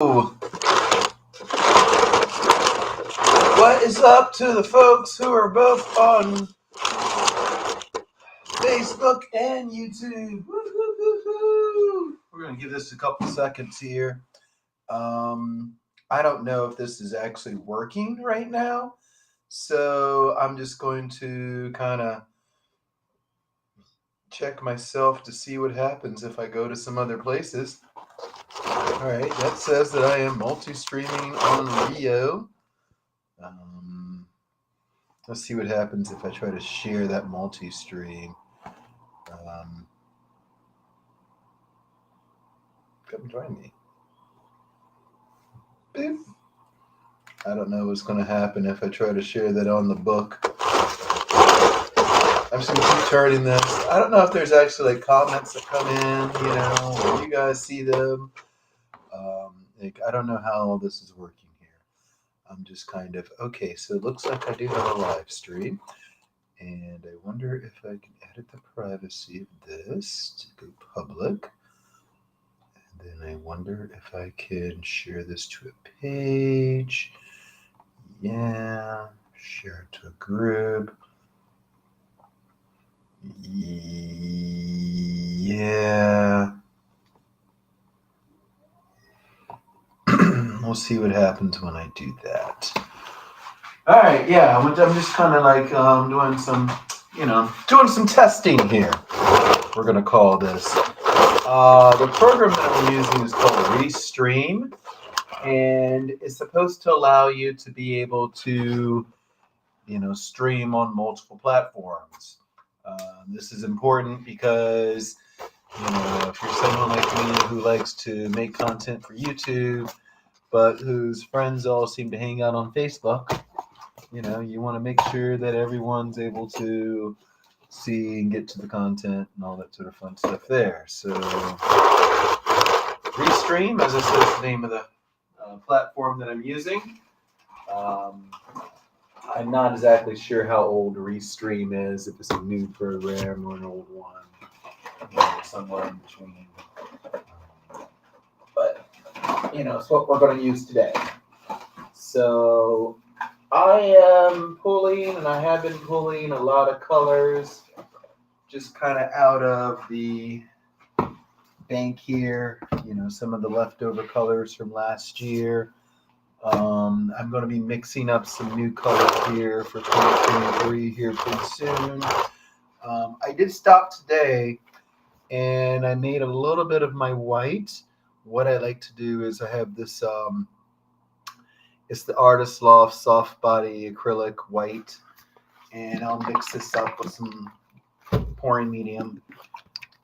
What is up to the folks who are both on Facebook and YouTube? Woo-hoo-hoo-hoo. We're going to give this a couple seconds here. I don't know if this is actually working right now, so I'm just going to kind of check myself to see what happens if I go to some other places. All right, that says that I am multi-streaming on Rio. Let's see what happens if I try to share that multi-stream. Come join me. Boop. I don't know what's going to happen if I try to share that on the book. I'm just going to keep turning this. I don't know if there's actually like comments that come in, or you guys see them. I don't know how all this is working here. I'm just kind of, okay, so it looks like I do have a live stream. And I wonder if I can edit the privacy of this to go public. And then I wonder if I can share this to a page. Yeah, share it to a group. Yeah. We'll see what happens when I do that. All right, yeah, I'm just kind of like doing some testing here. We're going to call this. The program that I'm using is called Restream, and it's supposed to allow you to be able to, stream on multiple platforms. This is important because, if you're someone like me who likes to make content for YouTube, but whose friends all seem to hang out on Facebook, you want to make sure that everyone's able to see and get to the content and all that sort of fun stuff there. So Restream, as I said, is the name of the platform that I'm using. I'm not exactly sure how old Restream is, if it's a new program or an old one, somewhere in between. But, it's what we're going to use today. So I am pulling, and I have been pulling a lot of colors just kind of out of the bank here, some of the leftover colors from last year. I'm going to be mixing up some new colors here for 2023 here pretty soon. I did stop today, and I made a little bit of my white. What I like to do is I have this, it's the Artist Loft Soft Body Acrylic White, and I'll mix this up with some pouring medium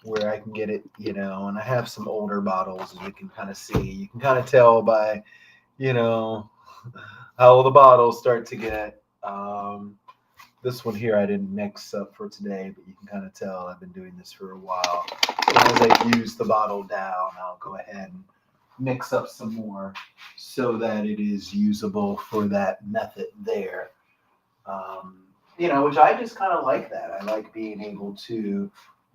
where I can get it, and I have some older bottles, as you can kind of see. You can kind of tell by, how the bottles start to get. This one here I didn't mix up for today, but you can kind of tell I've been doing this for a while. And as I use the bottle down, I'll go ahead and mix up some more so that it is usable for that method there. Which I just kind of like that. I like being able to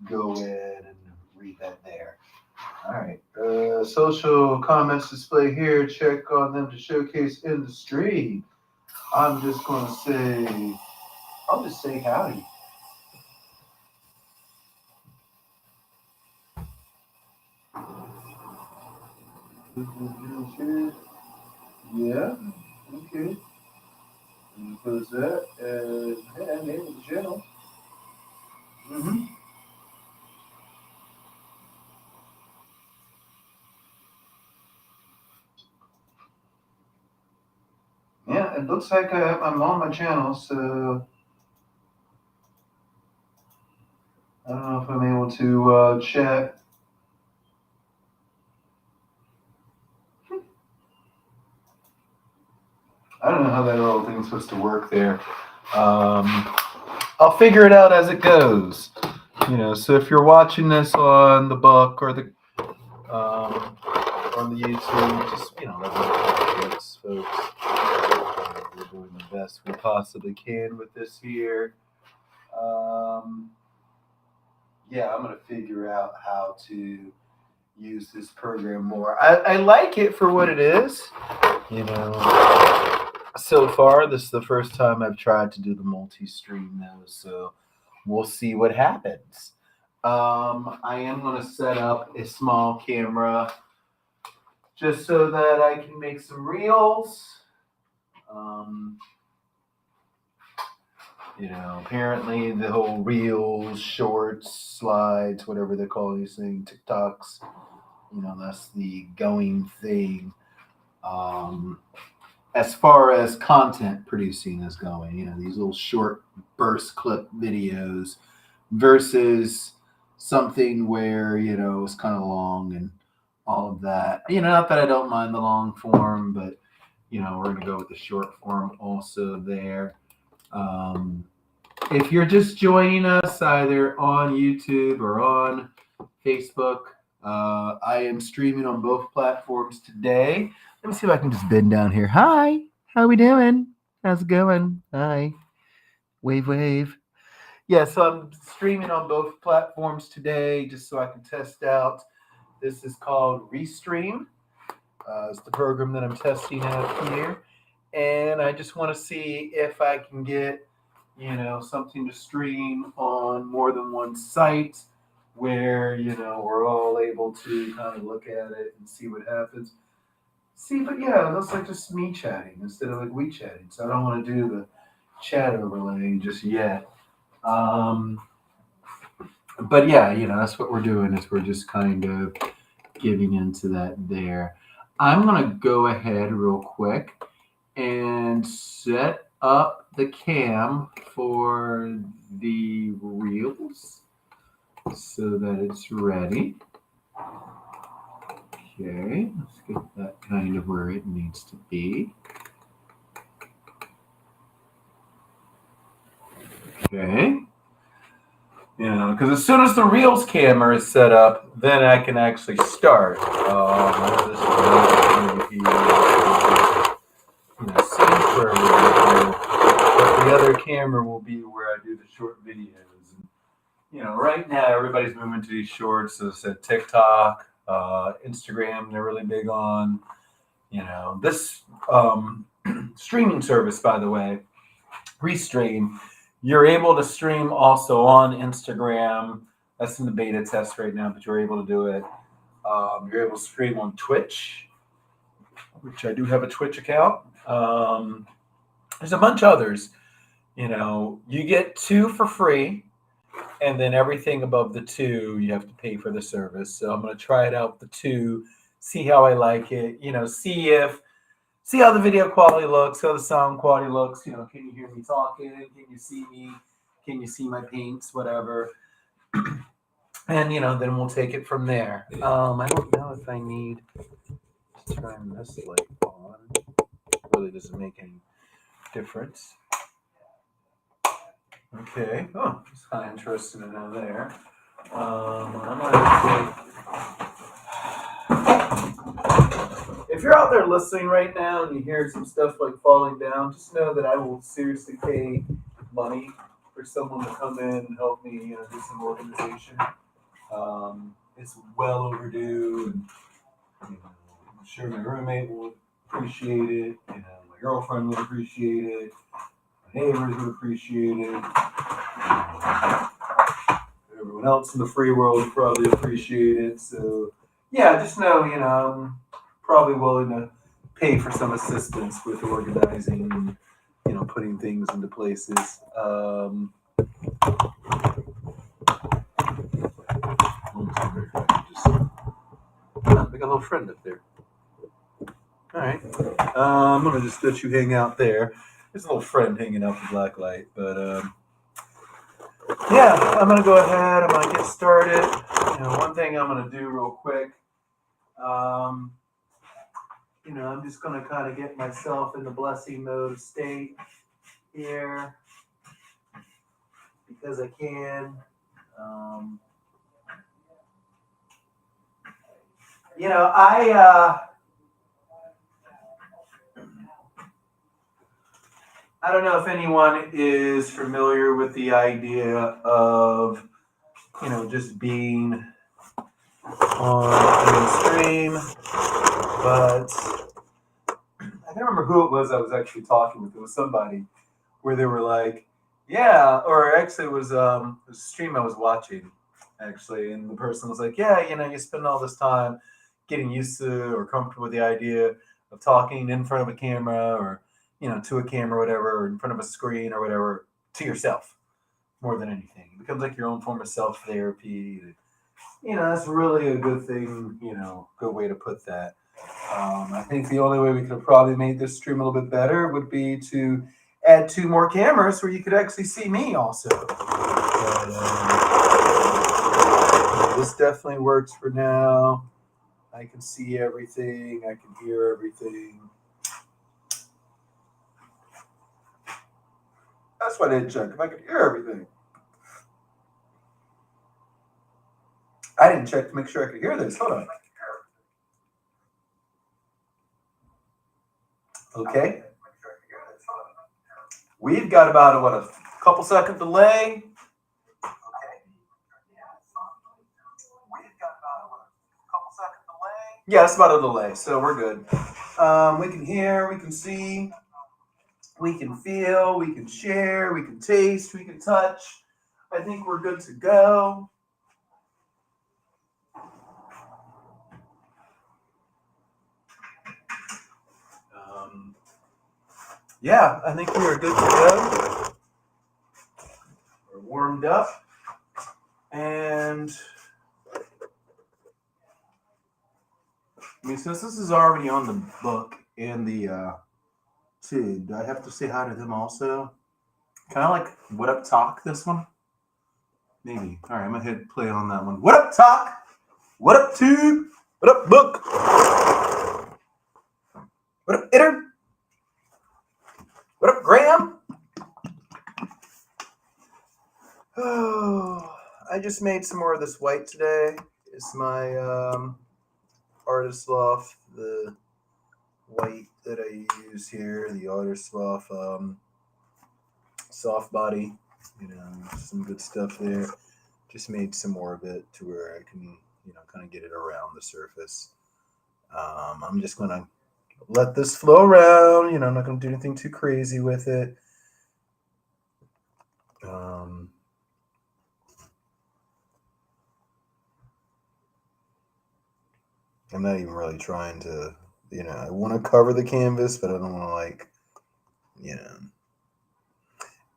go in and read that there. All right. Social comments display here. Check on them to showcase in the stream. I'm just going to say, I'll just say howdy. Yeah. Okay. Close that. And name of the channel. Mm-hmm. Yeah, it looks like I'm on my channel, so I don't know if I'm able to chat. I don't know how that little thing's supposed to work there. I'll figure it out as it goes. So if you're watching this on the book or the on the YouTube, just let me know, folks. We're doing the best we possibly can with this here. Yeah, I'm gonna figure out how to, use this program more. I like it for what it is. You know, so far this is the first time I've tried to do the multi-stream though, so we'll see what happens. I am going to set up a small camera just so that I can make some reels. Apparently the whole reels, shorts, slides, whatever they call these things, TikToks, that's the going thing. As far as content producing is going, these little short burst clip videos versus something where, it's kind of long and all of that. Not that I don't mind the long form, but, we're going to go with the short form also there. If you're just joining us either on YouTube or on Facebook, I am streaming on both platforms today. Let me see if I can just bend down here. Hi, how we doing? How's it going? Hi. Wave, wave. Yeah, so I'm streaming on both platforms today just so I can test out. This is called Restream. It's the program that I'm testing out here. And I just want to see if I can get, something to stream on more than one site where, we're all able to kind of look at it and see what happens. See, but yeah, it looks like just me chatting instead of like we chatting. So I don't want to do the chat overlay just yet. But yeah, that's what we're doing is we're just kind of getting into that there. I'm going to go ahead real quick and set up the cam for the reels so that it's ready. Okay, let's get that kind of where it needs to be. Okay. Because as soon as the reels camera is set up, then I can actually start. This is scenes where we do, but the other camera will be where I do the short videos. And, right now everybody's moving to these shorts. As I said, TikTok, Instagram, they're really big on. This streaming service, by the way, Restream. You're able to stream also on Instagram. That's in the beta test right now, but you're able to do it. You're able to stream on Twitch, which I do have a Twitch account. There's a bunch of others. You get 2 for free, and then everything above the 2, you have to pay for the service. So I'm going to try it out with the 2, see how I like it, see how the video quality looks, how the sound quality looks. Can you hear me talking? Can you see me? Can you see my paints? Whatever. And, then we'll take it from there. I don't know if I need to turn this light on. It really doesn't make any difference. Okay. Oh, it's kind of interesting to know there. If you're out there listening right now and you hear some stuff like falling down, just know that I will seriously pay money for someone to come in and help me do some organization. It's well overdue, and I'm sure my roommate will appreciate it. My girlfriend would appreciate it. My neighbors would appreciate it. Everyone else in the free world would probably appreciate it. So yeah, just know I'm probably willing to pay for some assistance with organizing and putting things into places. We got a little friend up there. All right. I'm gonna just let you hang out there. There's a little friend hanging out the black light, but yeah, I'm gonna go ahead. I'm gonna get started. One thing I'm gonna do real quick. I'm just gonna kind of get myself in the blessing mode state here because I can. I don't know if anyone is familiar with the idea of, just being on the stream, but I can't remember who it was I was actually talking with. It was somebody where they were like, yeah, or actually it was a stream I was watching, actually, and the person was like, yeah, you spend all this time getting used to or comfortable with the idea of talking in front of a camera or, to a camera or whatever, or in front of a screen or whatever, to yourself more than anything. It becomes like your own form of self-therapy. That's really a good thing, good way to put that. I think the only way we could have probably made this stream a little bit better would be to add 2 more cameras where you could actually see me also. But, this definitely works for now. I can see everything. I can hear everything. That's why I didn't check if I could hear everything. I didn't check to make sure I could hear this. Hold on. Okay. We've got about a couple second delay. Yeah, it's about a delay, so we're good. We can hear, we can see, we can feel, we can share, we can taste, we can touch. I think we're good to go. Yeah, I think we are good to go. We're warmed up. And since this is already on the book and the tube, do I have to say hi to them also? Can I what up talk this one? Maybe. All right, I'm gonna hit play on that one. What up talk? What up tube? What up book? What up Itter? What up Graham? Oh, I just made some more of this white today. It's my Artist Loft, the white that I use here, the Artist Loft soft body. Some good stuff there. Just made some more of it to where I can, kind of get it around the surface. I'm just gonna let this flow around. I'm not gonna do anything too crazy with it. I'm not even really trying to, I want to cover the canvas, but I don't want to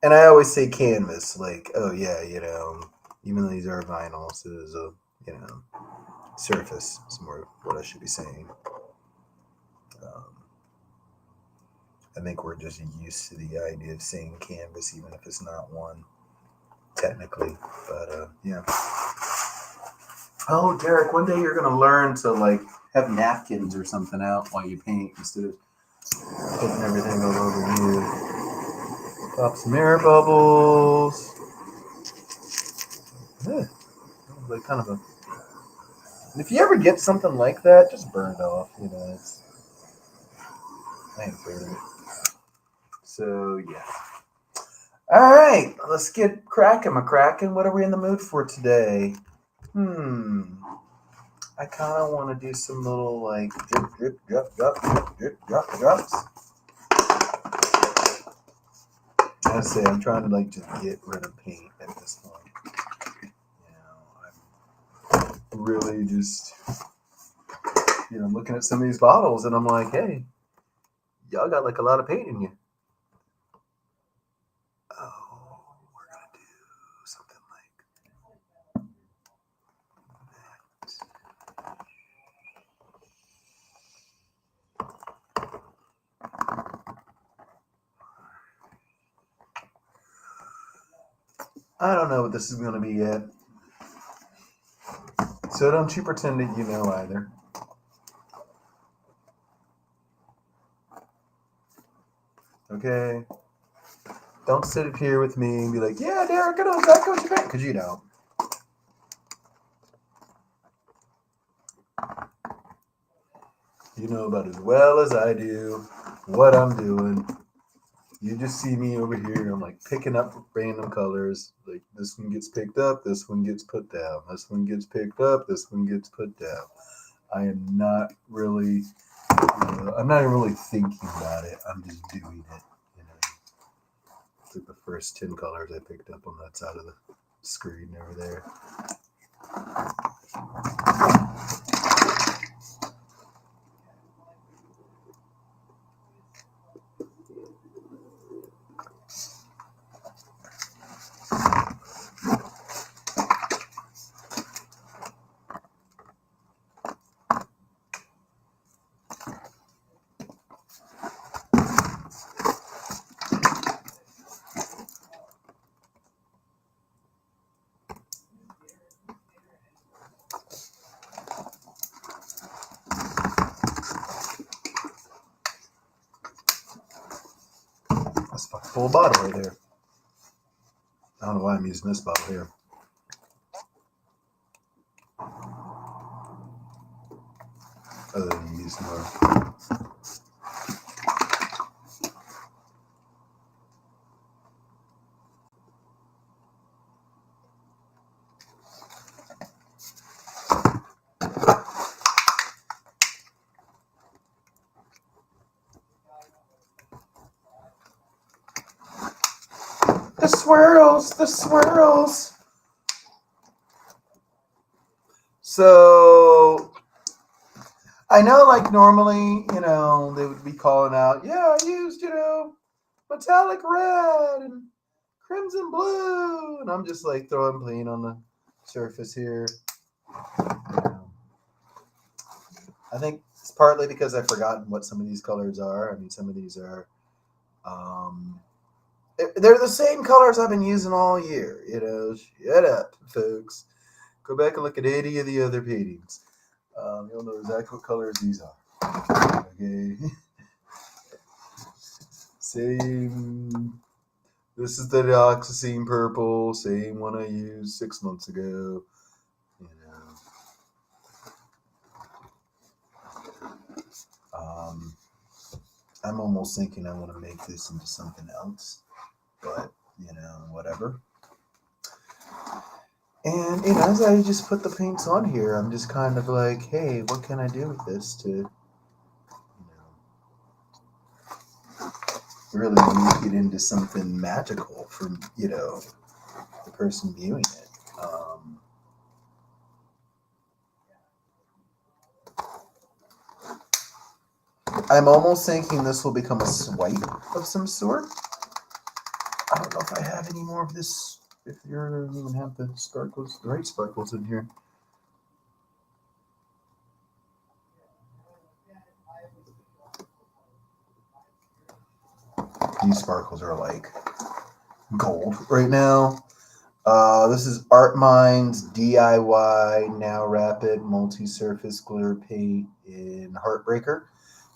And I always say canvas, oh yeah, even though these are vinyls, it is a, surface. It's more what I should be saying. I think we're just used to the idea of saying canvas, even if it's not one, technically. But yeah. Oh, Derek, one day you're gonna learn to have napkins or something out while you paint instead of putting everything all over you. Pop some air bubbles. Yeah, kind of a. And if you ever get something like that, just burn it off. I ain't afraid of it. So yeah. All right, let's get cracking, McCracken. What are we in the mood for today? I kind of want to do some little drip, drip, drop, drop, drip, drip, drop, drops. I say I'm trying to just get rid of paint at this point. I'm really just looking at some of these bottles and I'm like, hey, y'all got a lot of paint in you. Oh, we're gonna do something like that. I don't know what this is going to be yet. So don't you pretend that you know either. Okay? Don't sit up here with me and be like, yeah, Derek, I know exactly what you meant. Because you don't. You know about as well as I do what I'm doing. You just see me over here. I'm like picking up random colors. Like this one gets picked up, this one gets put down. This one gets picked up, this one gets put down. I am not really. I'm not really thinking about it. I'm just doing it. You know, it's like the first 10 colors I picked up on that side of the screen over there. That's a full bottle right there. I don't know why I'm using this bottle here. Other than using more. The swirls, the swirls. So I know, like normally, you know, they would be calling out, yeah, I used, you know, metallic red and crimson blue, and I'm just like throwing paint on the surface here. I think it's partly because I've forgotten what some of these colors are. I mean, some of these are, they're the same colors I've been using all year. You know, shut up, folks. Go back and look at any of the other paintings. You'll know exactly what colors these are. Okay. Same. This is the dioxazine purple, same one I used 6 months ago. You know, I'm almost thinking I want to make this into something else, but you know, whatever. And you know, as I just put the paints on here, I'm just kind of like, hey, what can I do with this to, you know, really make it into something magical for, you know, the person viewing it. I'm almost thinking this will become a swipe of some sort. I don't know if I have any more of this. If you even have the sparkles, the right sparkles in here. These sparkles are like gold right now. This is Art Minds DIY Now Rapid Multi-Surface Glitter Paint in Heartbreaker.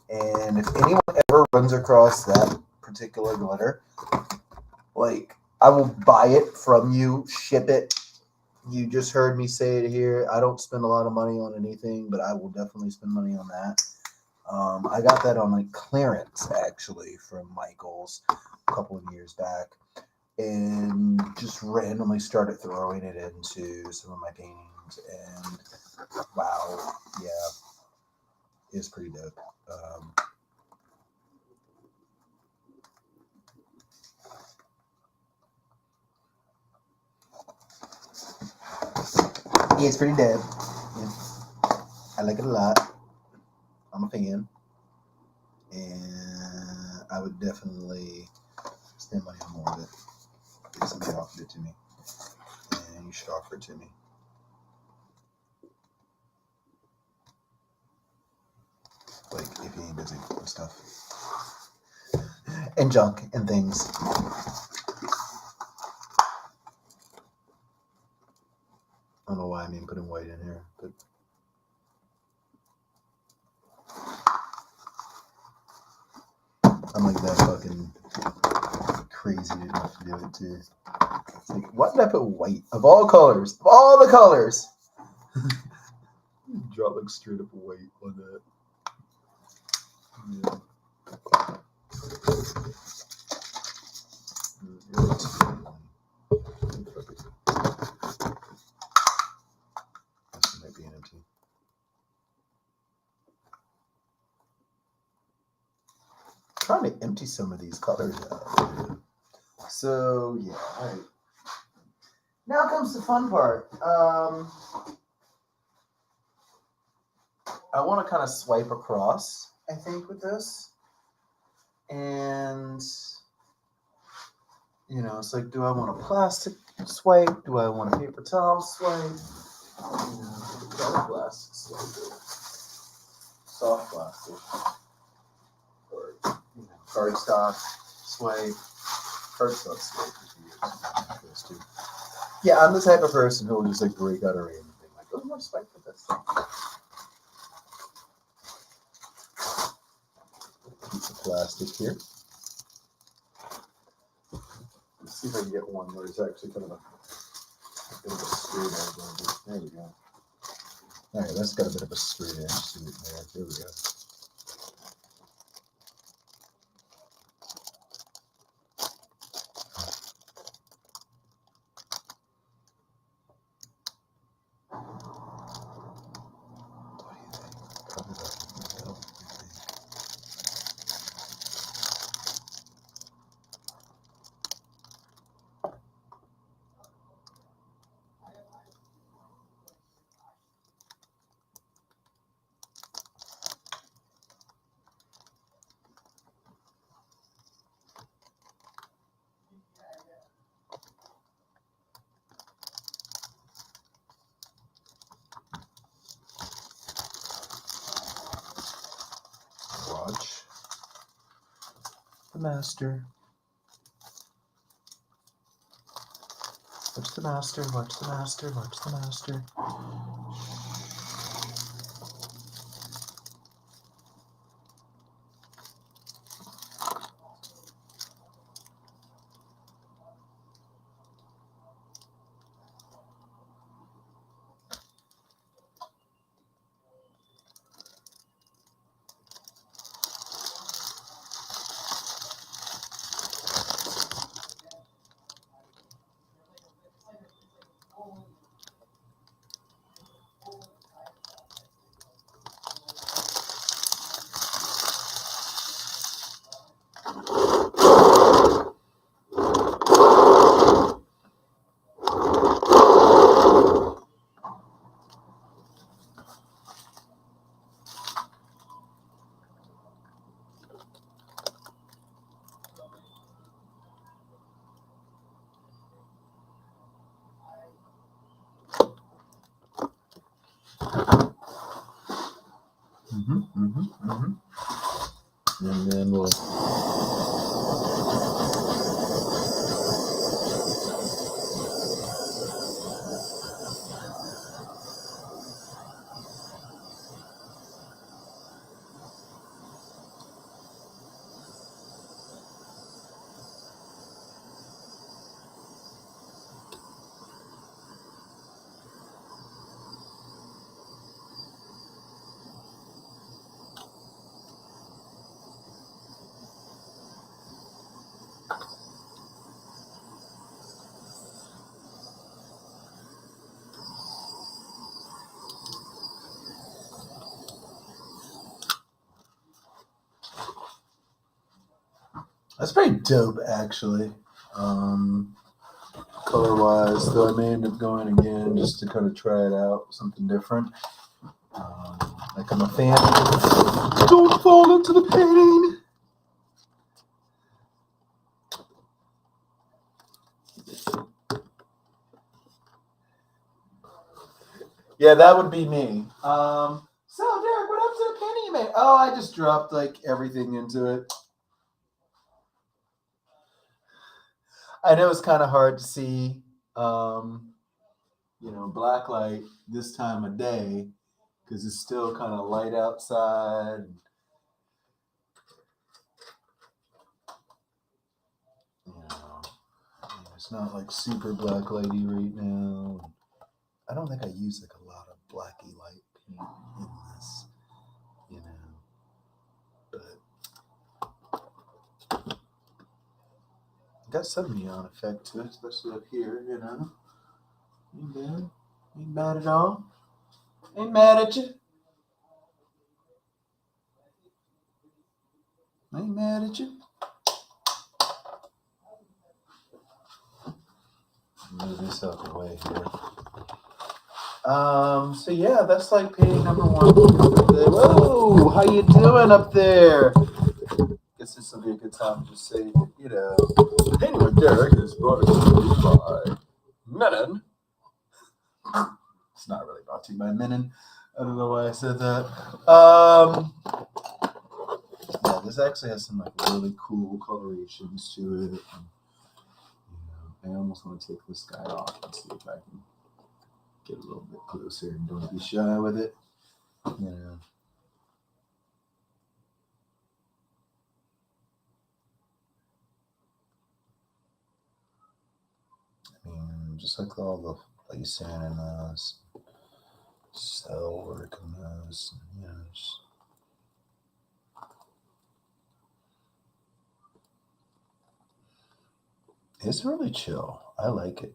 And if anyone ever runs across that particular glitter, like, I will buy it from you, ship it. You just heard me say it here. I don't spend a lot of money on anything, but I will definitely spend money on that. I got that on like clearance, actually, from Michael's a couple of years back, and just randomly started throwing it into some of my paintings. And wow, yeah, it's pretty dope. Yeah, it's pretty dope. Yeah. I like it a lot. I'm a fan. And I would definitely spend money on more of it. If somebody offered it to me. And you should offer it to me. Like, if you ain't busy with stuff. And junk and things. I don't know why I'm even putting white in here, but I'm like that fucking crazy enough to do it too. It's like, why did I put white? Of all colors, of all the colors. Draw like straight up white on that. Yeah. trying to empty some of these colors out. So yeah, all right. Now comes the fun part. I want to kind of swipe across, I think, with this. And, you know, it's like, do I want a plastic swipe? Do I want a paper towel swipe? You know, got a plastic swipe. Soft plastic. Or, you know, cardstock swipe. Cardstock swipe if you use those two. Yeah, I'm the type of person who will just like break out a random thing. Like, oh, more swipe with this. Piece of plastic here. Let's see if I can get one where it's actually kind of a bit of a straight edge. There we go. All right, that's got a bit of a straight edge to it there. There we go. Watch the master. Watch the master, watch the master, watch the master. And then we'll that's pretty dope, actually. Color-wise, though, I may end up going again just to kind of try it out, something different. Like I'm a fan. Don't fall into the painting. Yeah, that would be me. So Derek, what happened to the painting you made? Oh, I just dropped like everything into it. I know it's kind of hard to see, you know, black light this time of day because it's still kind of light outside. You know, it's not like super black lighty right now. I don't think I use like a lot of blacky light paint in this, you know, but got some neon effect to it, especially up here, you know. Ain't bad. Ain't bad at all. Ain't mad at you. Yeah. ain't mad at you. Move this out the way here. So yeah, that's like painting number 1. Whoa, how you doing up there? Guess this will be a good time to just say, you know, Painting with Derek is brought to you by Menon. It's not really brought to you by Menon. I don't know why I said that. Yeah, this actually has some like really cool colorations to it. And, I almost want to take this guy off and see if I can get a little bit closer and don't be shy with it. I mean, just like all the lacing and cell work and those, it's really chill. I like it.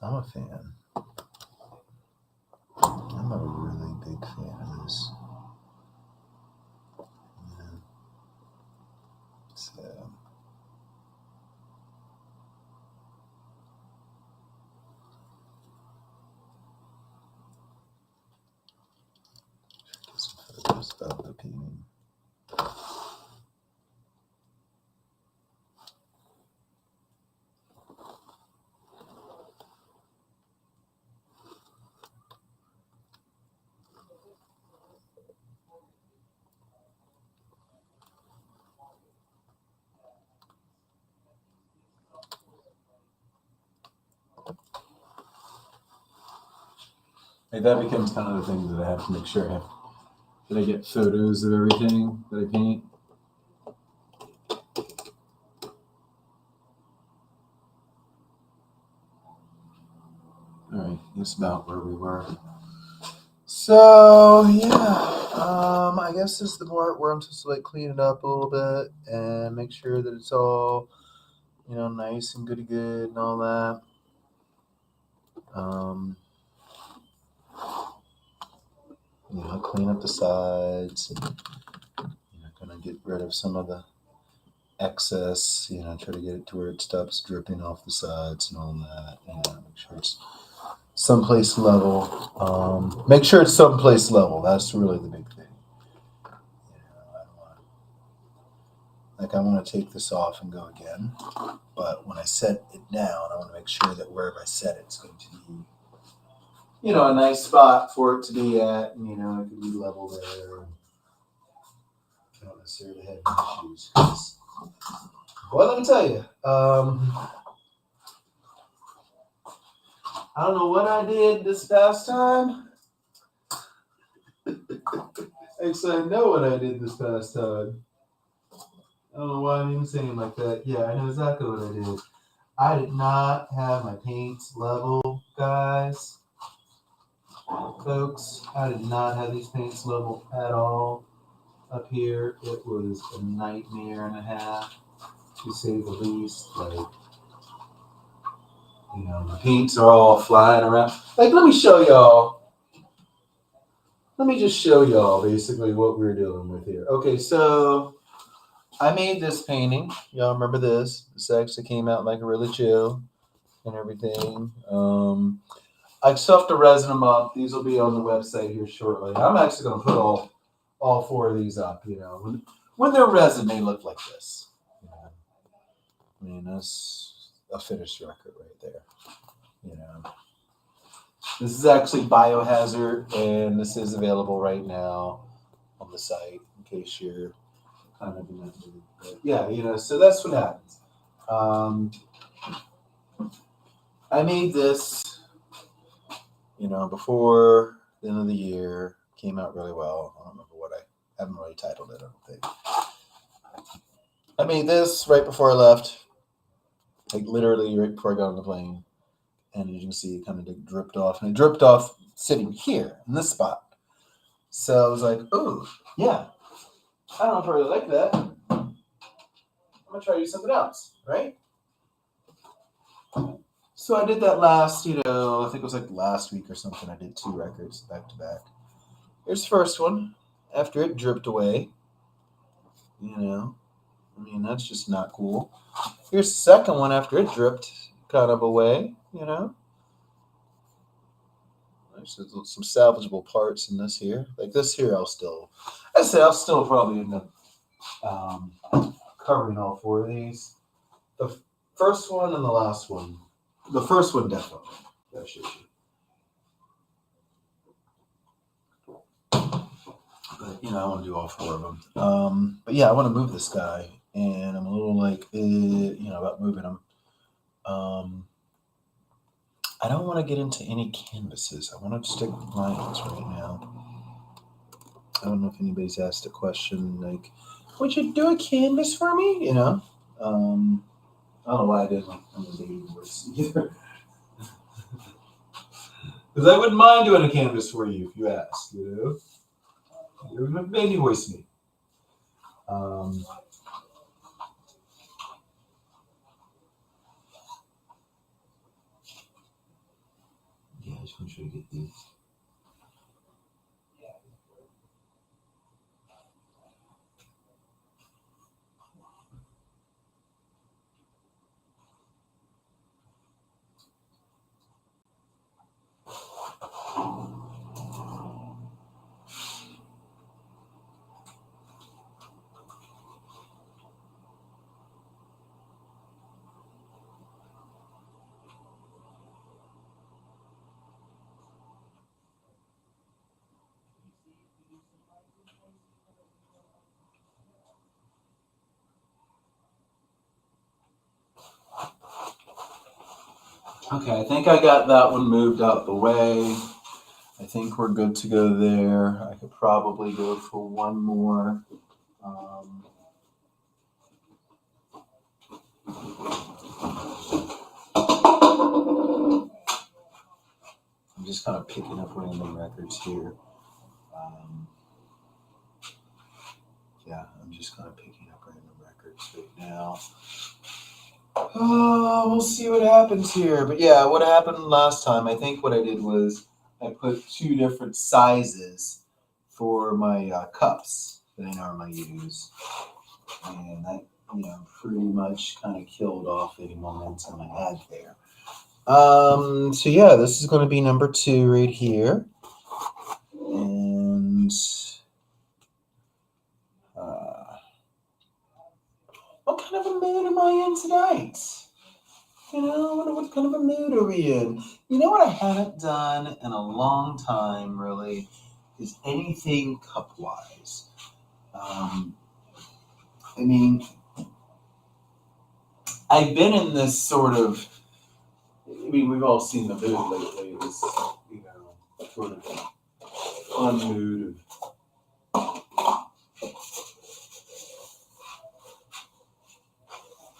I'm a fan. I'm a really big fan of this. So, get some photos of the painting. Like that becomes kind of the thing that I have to make sure that I get photos of everything that I paint. All right, that's about where we were. So yeah, I guess this is the part where I'm supposed to like clean it up a little bit and make sure that it's all, nice and good and all that. Clean up the sides and kind of get rid of some of the excess. Try to get it to where it stops dripping off the sides and all that. Make sure it's someplace level. Make sure it's someplace level. That's really the big thing. I want to take this off and go again, but when I set it down, I want to make sure that wherever I set it, it's going to be, a nice spot for it to be at, and, it can be level there. I don't necessarily have any issues. Well, let me tell you, I don't know what I did this past time. Actually, I know what I did this past time. I don't know why I'm even saying like that. Yeah, I know exactly what I did. I did not have my paints level, guys. Folks, I did not have these paints level at all up here. It was a nightmare and a half, to say the least. Like, the paints are all flying around. Like, let me show y'all. Let me just show y'all basically what we're dealing with here. Okay, so I made this painting. Y'all remember this? This actually came out like really chill and everything. I stuffed the resin them up. These will be on the website here shortly. I'm actually going to put all 4 of these up. When they're resin, they look like this. I mean, that's a finished record right there. This is actually Biohazard, and this is available right now on the site in case you're kind of in that mood. But yeah, so that's what happens. I made this, before the end of the year. Came out really well. I don't remember what I haven't really titled it, I don't think. I made this right before I left, like literally right before I got on the plane. And as you can see, it kind of dripped off. And it dripped off sitting here in this spot. So I was like, oh, yeah, I don't know if I really like that. I'm going to try to do something else, right? So I did that last, I think it was like last week or something. I did 2 records back to back. Here's the first one. After it dripped away, You know, I mean, that's just not cool. Here's the second one after it dripped kind of away, you know. There's some salvageable parts in this here. Like this here, I'll still probably end up covering all four of these. The first one and the last one. The first one definitely. That should be. But I want to do all four of them. But yeah, I want to move this guy, and I'm a little like, about moving him. I don't want to get into any canvases. I want to stick with vinyls right now. I don't know if anybody's asked a question like, "Would you do a canvas for me?" I don't know why I didn't like the universe either. Because I wouldn't mind doing a canvas for you if you asked. You would maybe voice me. Yeah, I just want you to get these. Okay, I think I got that one moved out the way. I think we're good to go there. I could probably go for one more. I'm just kind of picking up random records here. I'm just kind of picking up random records right now. We'll see what happens here. But yeah, what happened last time, I think what I did was I put two different sizes for my cups that I normally use. And that, pretty much kind of killed off any momentum I had there. So yeah, this is going to be number 2 right here. And what kind of a mood am I in tonight? What kind of a mood are we in? You know what I haven't done in a long time, really, is anything cup-wise. I've been in this sort of, we've all seen the mood lately, this, sort of fun mood of,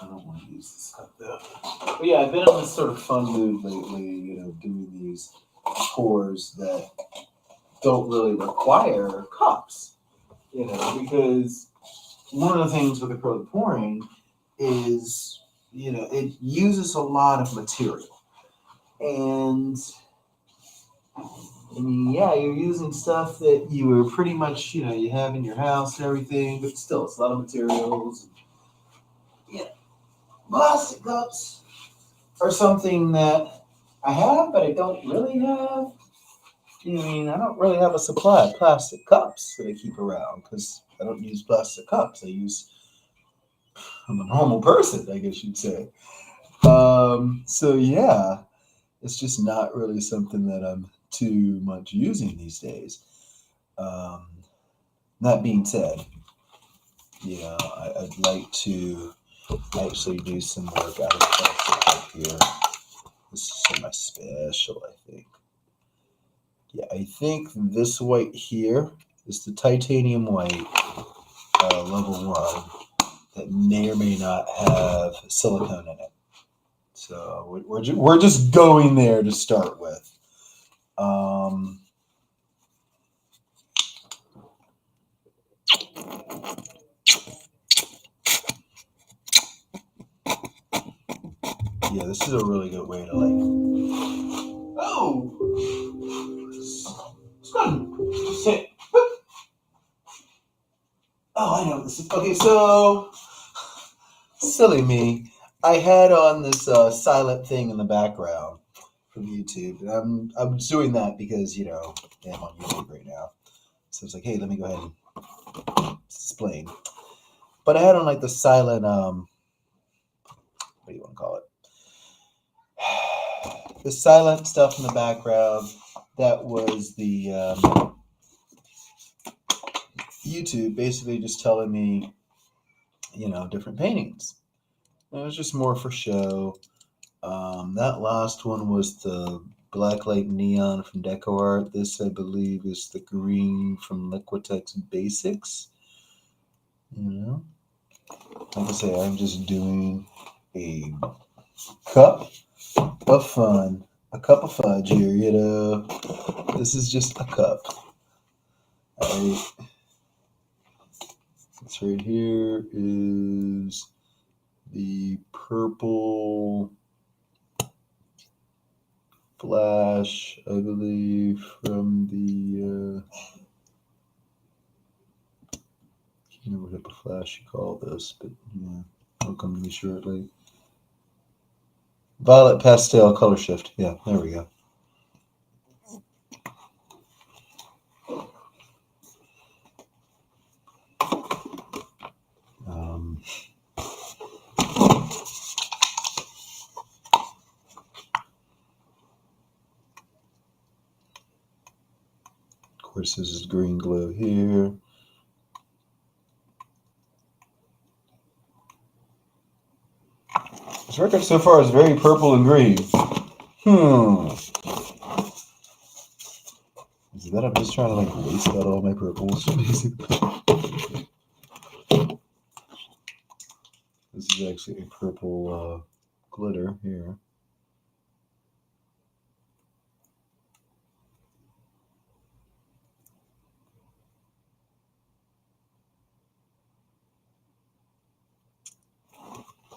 I don't want to use this cup though. But yeah, I've been in this sort of fun mood lately, doing these pours that don't really require cups, because one of the things with acrylic pouring is, it uses a lot of material. And you're using stuff that you were pretty much, you have in your house and everything, but still, it's a lot of materials. Plastic cups are something that I have, but I don't really have. I don't really have a supply of plastic cups that I keep around because I don't use plastic cups. I'm a normal person, I guess you'd say. So yeah, it's just not really something that I'm too much using these days. That being said, I'd like to actually do some work out of plastic cup here. This is my special, I think. Yeah, I think this white here is the titanium white, level 1, that may or may not have silicone in it. So we're just going there to start with. Yeah, this is a really good way to it's good. Just sit. Oh, I know this is. Okay, so silly me. I had on this silent thing in the background from YouTube, and I'm doing that because I'm on YouTube right now. So it's like, hey, let me go ahead and explain. But I had on like the silent what do you want to call it? The silent stuff in the background. That was the YouTube basically just telling me, different paintings. It was just more for show. That last one was the Blacklight Neon from Deco Art. This, I believe, is the green from Liquitex Basics. Like I say, I'm just doing a cup of fun, a cup of fudge here. This is just a cup. All right. This right here is the purple flash, I believe, from the I can't remember what type of flash you call this, but yeah, it'll come to me shortly. Violet pastel color shift. Yeah, there we go. Of course, this is green glow here. This record so far is very purple and green. Is that I'm just trying to like waste out all my purples, basically? This is actually a purple glitter here.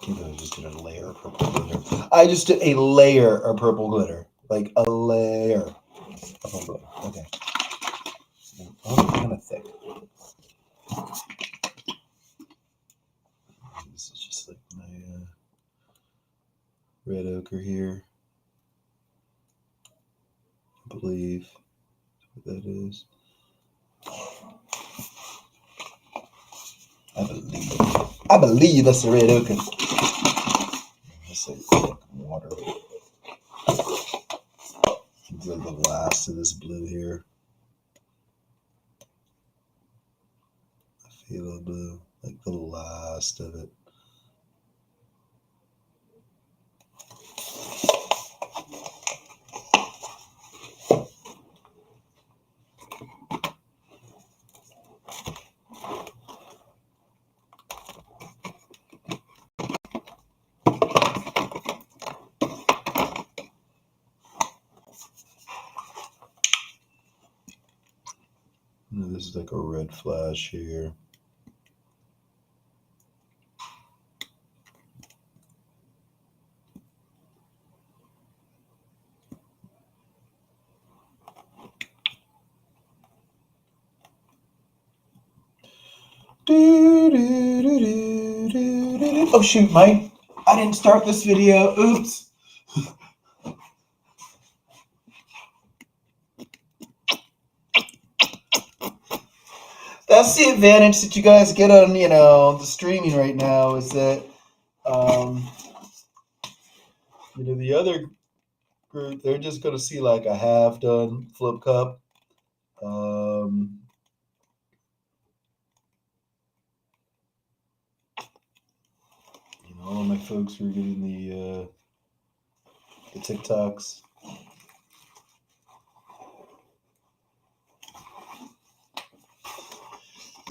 I just did a layer of purple glitter. I just did a layer of purple glitter. Like a layer of purple glitter. Okay. Oh, kind of thick. This is just like my red ochre here. I believe what that is. I believe that's the red ochre. Just like water. The last of this blue here. I feel blue, like the last of it. This is like a red flash here. Oh shoot, Mike. I didn't start this video. Oops. That's the advantage that you guys get on, the streaming right now is that, the other group, they're just going to see like a half done flip cup. All of my folks who are getting the TikToks.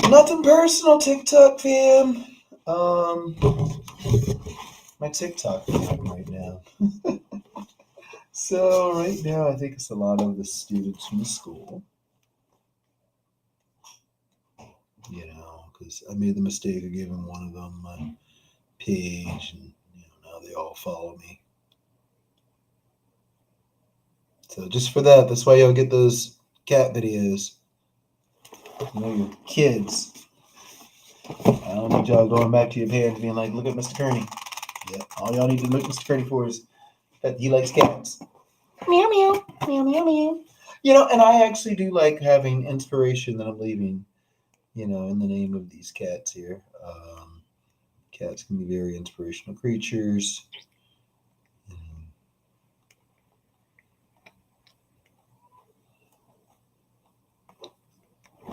Nothing personal, TikTok fam. My TikTok fam right now. So right now, I think it's a lot of the students from the school. Because I made the mistake of giving one of them my page, and now they all follow me. So just for that, that's why y'all get those cat videos. Your kids. I don't need y'all going back to your parents being like, look at Mr. Kearney. Yeah, all y'all need to look at Mr. Kearney for is that he likes cats. Meow, meow, meow, meow, meow. You know, and I actually do like having inspiration that I'm leaving, you know, in the name of these cats here. Cats can be very inspirational creatures.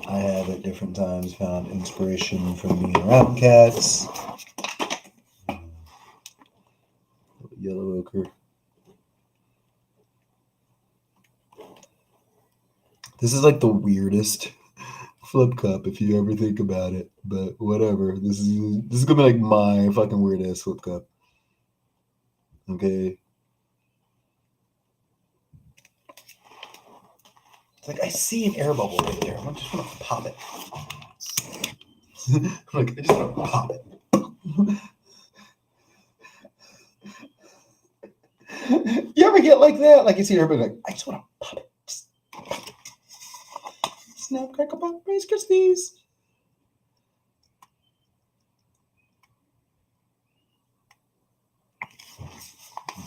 I have at different times found inspiration from being around cats. Yellow ochre. This is like the weirdest flip cup if you ever think about it, but whatever. This is gonna be like my fucking weird ass flip cup. Okay. It's like I see an air bubble right there. I just want to pop it. Like I just want to pop it. You ever get like that? Like you see everybody like, I just want to pop it. Just snap, crackle, pop, Rice Krispies.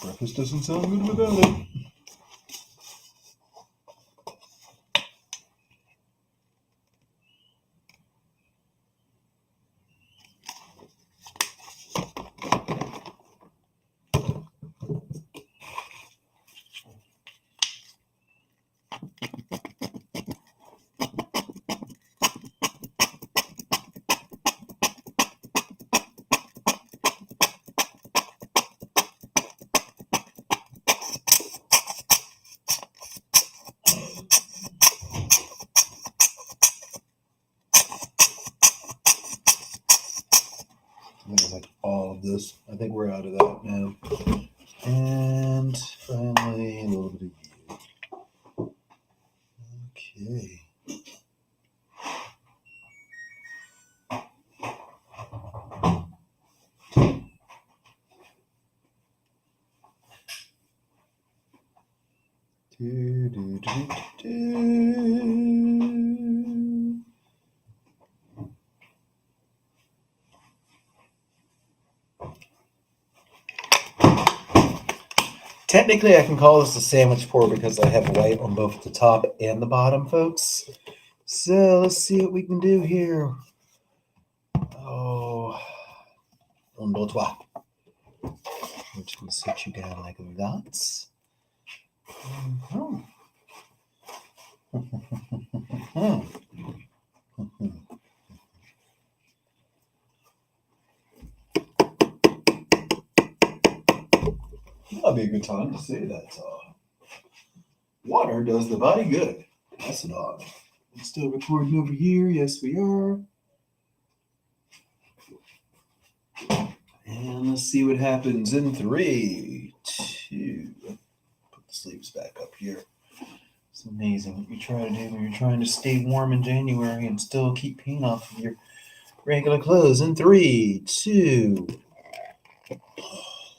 Breakfast doesn't sound good without it. Like all of this. I think we're out of that now. And finally, a little bit of you. Okay. Technically, I can call this a sandwich pour because I have white on both the top and the bottom, folks. So let's see what we can do here. Oh, un, deux, trois. I'm just going to sit you down like that. That'll be a good time to say that. Water does the body good. That's a dog. I'm still recording over here. Yes, we are. And let's see what happens in 3, 2. Put the sleeves back up here. It's amazing what you try to do when you're trying to stay warm in January and still keep paint off of your regular clothes. In 3, 2. Oh,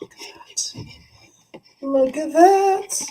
look at that. Look at that.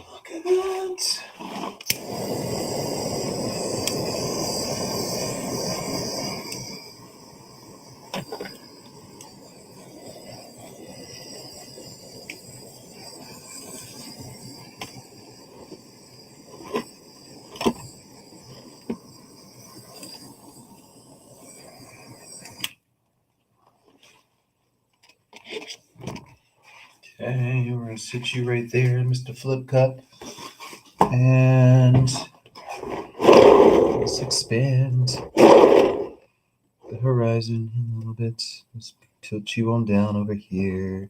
Look at that. Okay, we're going to sit you right there, Mr. Flip Cup. And let's expand the horizon a little bit. Let's tilt you on down over here.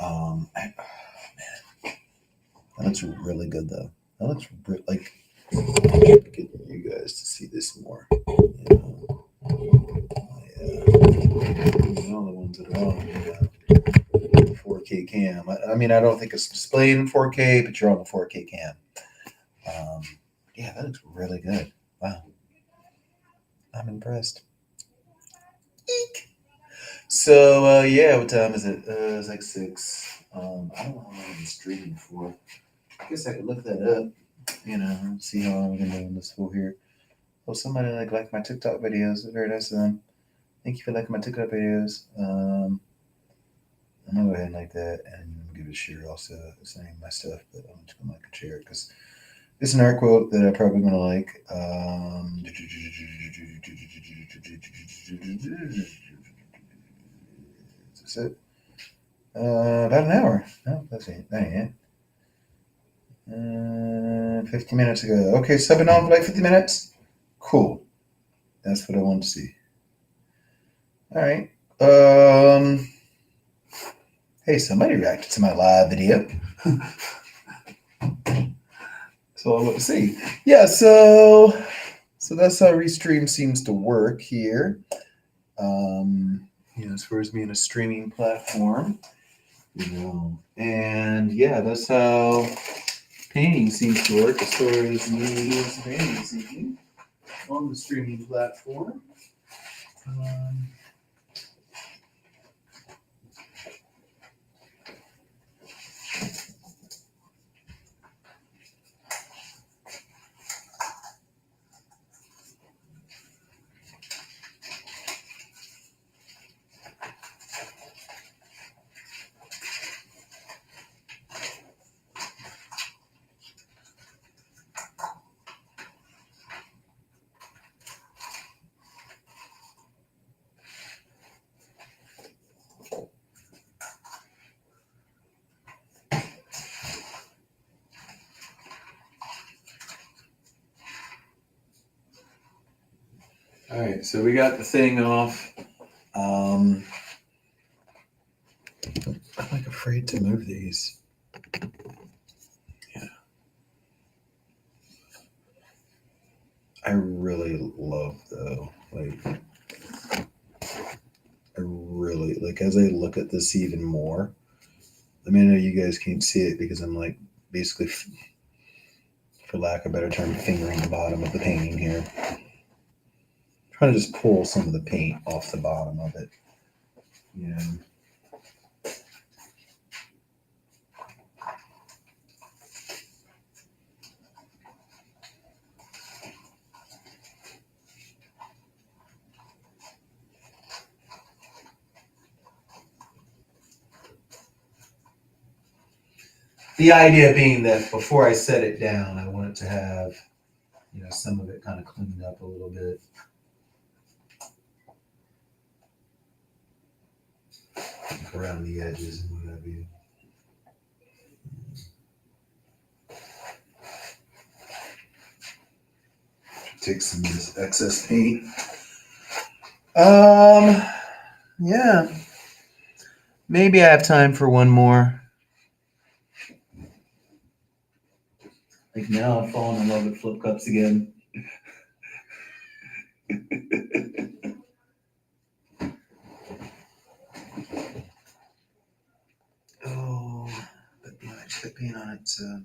Man, that looks really good though. That looks like get you guys to see this more. You know, all the ones that are on 4K cam. I mean, I don't think it's displayed in 4K, but you're on the 4K cam. Yeah, that looks really good. Wow, I'm impressed. Eek. So yeah, what time is it? It's like 6. I don't know how long I've been streaming for. I guess I could look that up. You know, see how long I've been doing this for here. Oh, somebody liked my TikTok videos. Very nice of them. Thank you for liking my TikTok videos. I'm gonna go ahead and like that, and I'm gonna give it a share. Also, it's not even my stuff, but I'm just gonna like and share it because it's an art quote that I'm probably gonna like. Is it? About an hour. No, that's it. That ain't it. 50 minutes ago. Okay, so I've been on for like 50 minutes. Cool. That's what I want to see. All right. Hey, somebody reacted to my live video. So I want to see. Yeah. So that's how Restream seems to work here. As far as being a streaming platform, and yeah, that's how painting seems to work as far as me doing some painting this evening on the streaming platform. All right, so we got the thing off. I'm like afraid to move these. Yeah. I really love though, like I really like as I look at this even more. I mean, I know you guys can't see it because I'm like basically, for lack of a better term, fingering the bottom of the painting here. Trying to just pull some of the paint off the bottom of it. Yeah. The idea being that before I set it down, I want it to have, some of it kind of cleaned up a little bit. Like around the edges and what have you. Take some of this excess paint. Yeah. Maybe I have time for one more. Like now I'm falling in love with flip cups again. Oh, but I just put paint on it, so.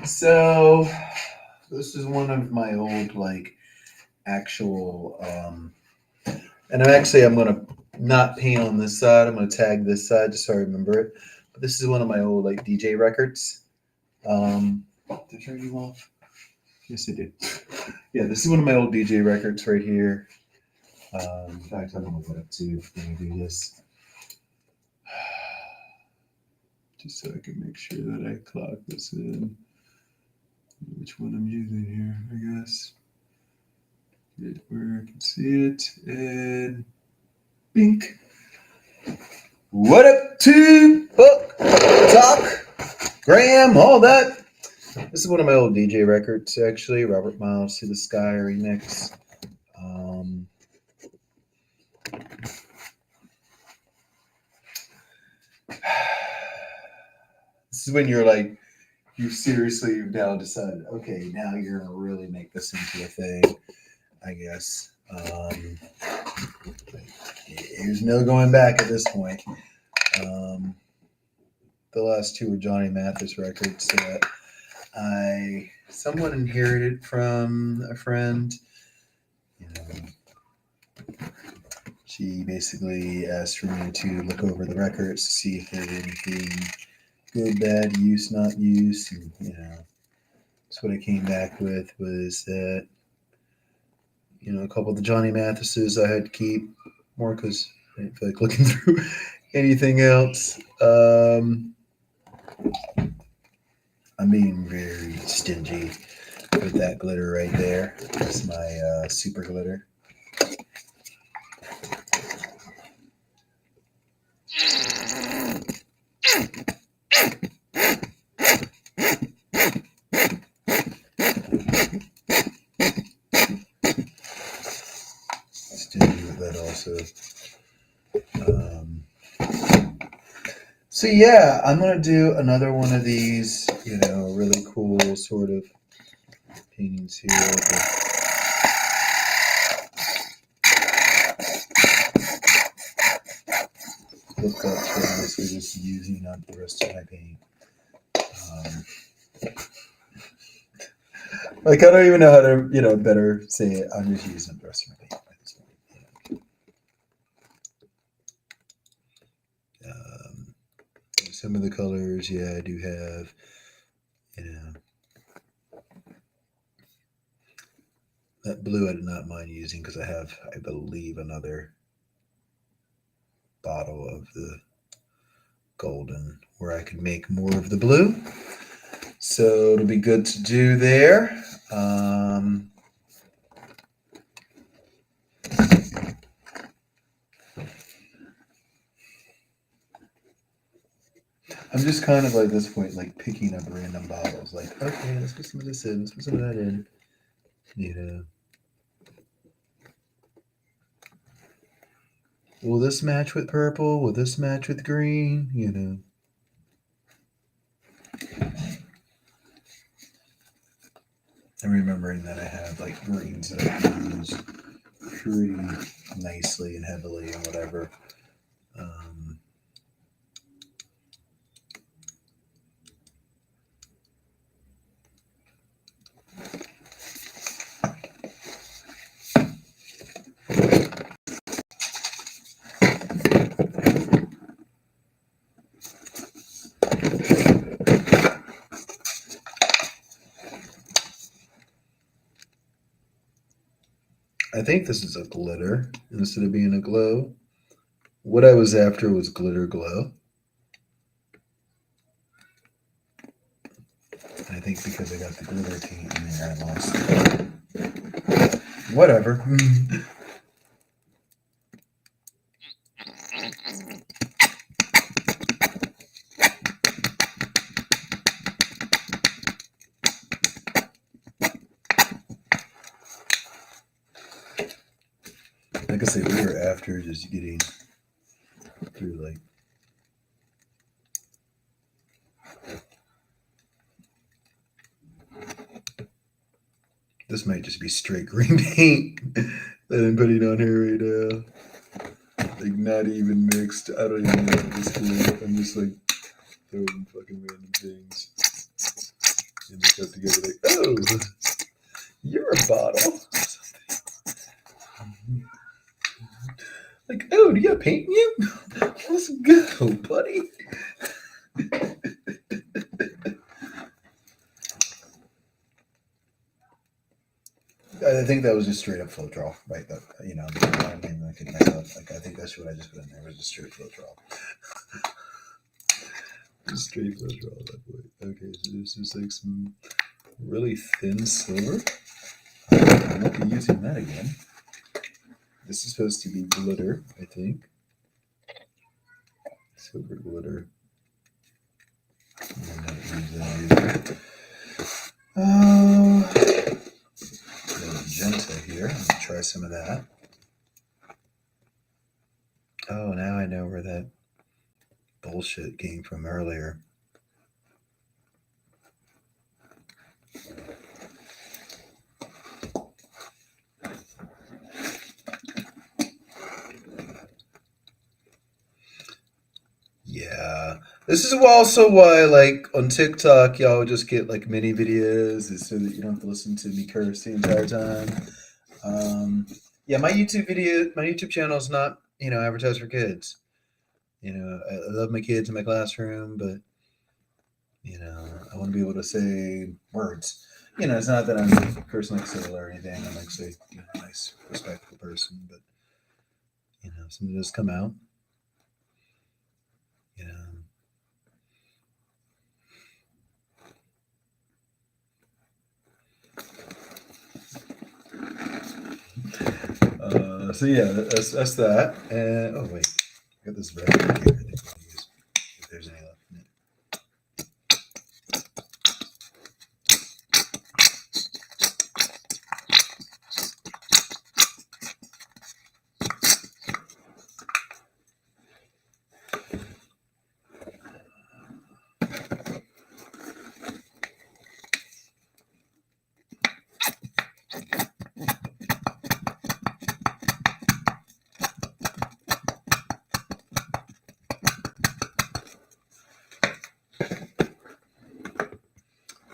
So this is one of my old actual and I'm gonna not paint on this side. I'm gonna tag this side just so I remember it. But this is one of my old DJ records. Did I turn you off? Yes, I did. Yeah, this is one of my old DJ records right here. In fact, I'm gonna look it up too when I do this. Just so I can make sure that I clock this in. which one I'm using here, I guess. Get where I can see it, and bink. What up, tube? Book, talk, Graham, all that. This is one of my old DJ records, actually. Robert Miles, To the Sky remix. This is when you're like, you've now decided, okay, now you're gonna really make this into a thing, I guess. There's no going back at this point. The last two were Johnny Mathis records that I somewhat inherited from a friend. You know, she basically asked for me to look over the records to see if there's anything good, bad, use, not use, and that's what I came back with was that a couple of the Johnny Mathises I had to keep more because I didn't feel like looking through anything else. I'm being very stingy with that glitter right there. That's my super glitter. Stingy with that also. So yeah, I'm gonna do another one of these, really cool sort of paintings here. Look up for basically just using up the rest of my paint. I don't even know how to, better say it. I'm just using up the rest of my paint at this point. Some of the colors, I do have, that blue I did not mind using because I have, I believe, another bottle of the golden where I can make more of the blue. So it'll be good to do there. I'm just kind of like at this point, like picking up random bottles. Like, okay, let's put some of this in, let's put some of that in. Will this match with purple? Will this match with green? And remembering that I have like greens that I use pretty nicely and heavily and whatever. I think this is a glitter instead of being a glow. What I was after was glitter glow. I think because I got the glitter paint in there, I lost it. Whatever. Like I say, we were after just getting through like this might just be straight green paint that I'm putting on here right now. Like not even mixed. I don't even know what this is. I'm just like throwing fucking random things and they come together like, oh, you're a bottle. Like, oh, do you got paint in you? Let's go, buddy. I think that was just straight up Floetrol, right? That I mean, I could mess up. Like, I think that's what I just put in there was just straight Floetrol. Just straight Floetrol. That way. Okay, so this is like some really thin silver. I won't be using that again. This is supposed to be glitter, I think. Silver glitter. I'm not use that either. Magenta here. I'm gonna try some of that. Oh, now I know where that bullshit came from earlier. Yeah. This is also why, like, on TikTok, y'all just get, like, mini videos is so that you don't have to listen to me curse the entire time. Yeah, my YouTube channel is not, advertised for kids. I love my kids in my classroom, but, I want to be able to say words. It's not that I'm cursing like Sybil or anything. I'm actually a nice, respectful person, but, something does come out. So yeah, that's that. And oh wait, I got this red one here. I think I'll use if there's any left in it.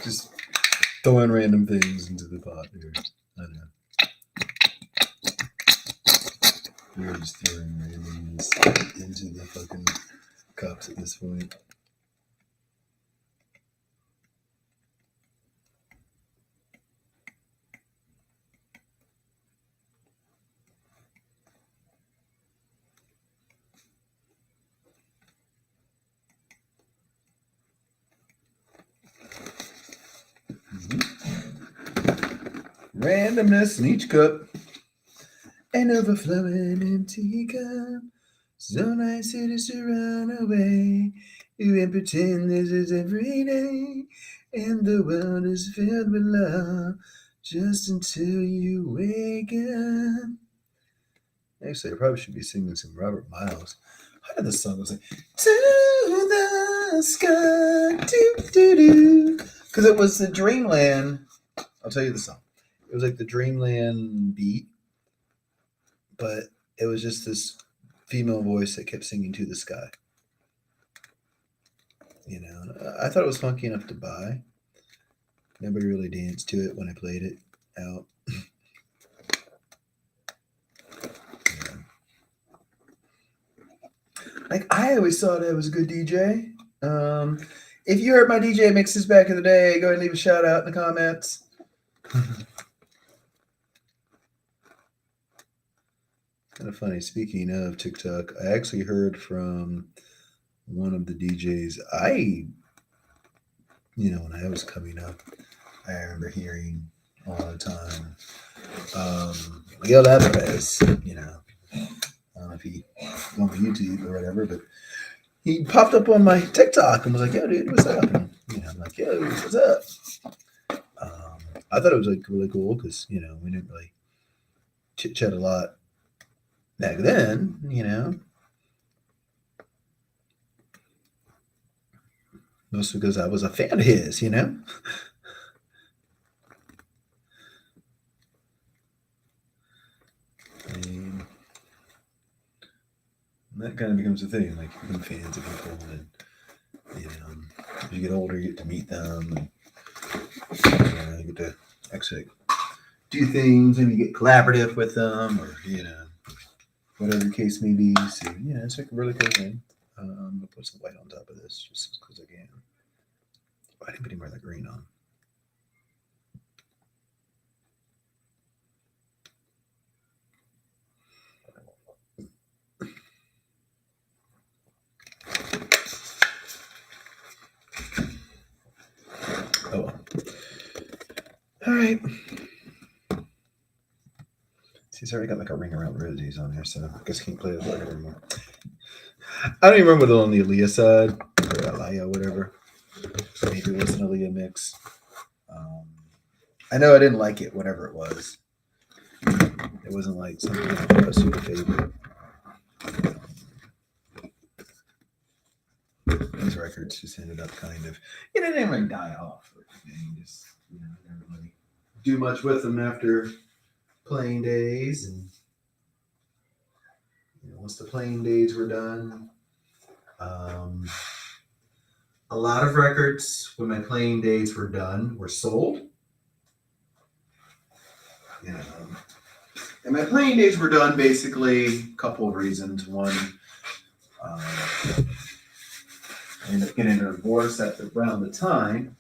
Just throwing random things into the pot here. I know. We're just throwing randomness into the fucking cups at this point. Randomness in each cup. An overflowing empty cup. So nice it is to run away. You can pretend this is every day. And the world is filled with love. Just until you wake up. Actually, I probably should be singing some Robert Miles. How did this song go? Like, to the sky, do. Because it was the Dreamland. I'll tell you the song. It was like the Dreamland beat, but it was just this female voice that kept singing to the sky. I thought it was funky enough to buy. Nobody really danced to it when I played it out. Yeah. Like, I always thought I was a good DJ. If you heard my DJ mixes back in the day, go ahead and leave a shout out in the comments. Kind of funny. Speaking of TikTok, I actually heard from one of the DJs. When I was coming up, I remember hearing all the time. Miguel Alvarez, I don't know if he on YouTube or whatever, but he popped up on my TikTok and was like, "Yo, dude, what's up?" And, I'm like, "Yo, what's up?" I thought it was like really cool because we didn't really chit chat a lot back then, mostly because I was a fan of his, And that kind of becomes a thing. Like, you become fans of people, and as you get older, you get to meet them, and you get to actually do things, and you get collaborative with them, or whatever the case may be. So it's like a really cool thing. I'm gonna put some white on top of this just because I can. I didn't put any more of the green on. Oh, right. See, he's already got like a ring around Rosie's on here, so I guess I can't play the record anymore. I don't even remember what on the Aaliyah side, or Aliyah, whatever. Maybe it was an Aaliyah mix. I know I didn't like it, whatever it was. It wasn't like something I was super favorite. These records just ended up kind of, they didn't really die off. Just, I never really do much with them after playing days. And once the playing days were done, a lot of records when my playing days were done were sold. And my playing days were done basically a couple of reasons. One, I ended up getting a divorce at around the time,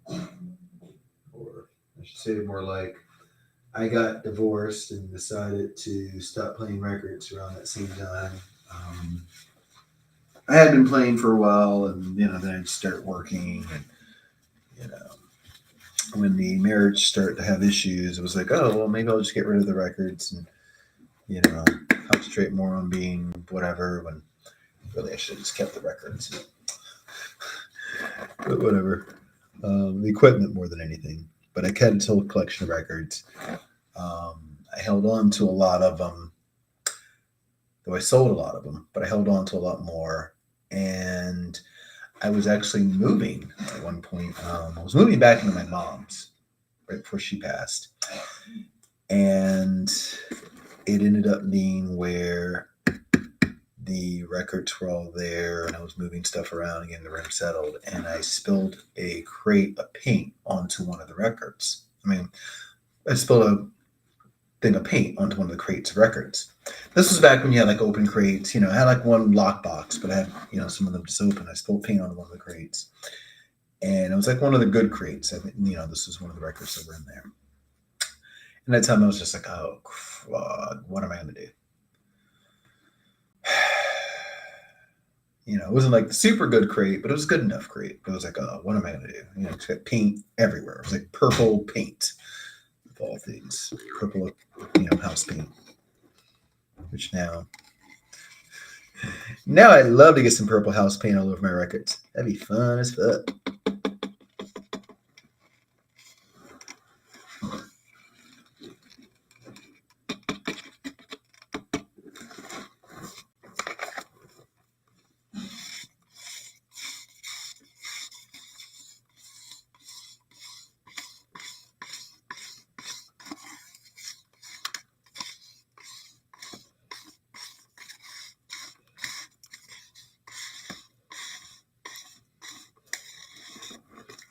or I should say more like I got divorced and decided to stop playing records around that same time. I had been playing for a while, and then I'd start working, and when the marriage started to have issues, it was like, oh well, maybe I'll just get rid of the records and concentrate more on being whatever. When really I should have just kept the records, but whatever. The equipment more than anything, but I kept a whole collection of records. I held on to a lot of them, though I sold a lot of them, but I held on to a lot more. And I was actually moving at one point. I was moving back into my mom's right before she passed. And it ended up being where the records were all there, and I was moving stuff around and getting the room settled, and I spilled a crate of paint onto one of the records. I spilled a thing of paint onto one of the crates of records. This was back when you had like open crates. I had like one lockbox, but I had some of them just open. I spilled paint onto one of the crates, and it was like one of the good crates. I think this was one of the records that were in there. And that time I was just like, oh, what am I going to do? It wasn't like the super good crate, but it was good enough crate. It was like, oh, what am I going to do? It's got paint everywhere. It was like purple paint, of all things. Purple, house paint. Which now I'd love to get some purple house paint all over my records. That'd be fun as fuck.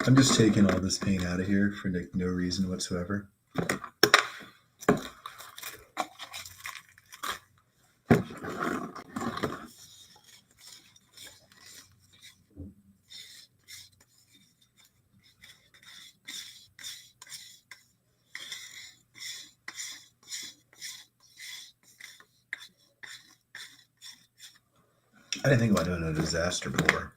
I'm just taking all this paint out of here for like no reason whatsoever. I didn't think about doing a disaster before.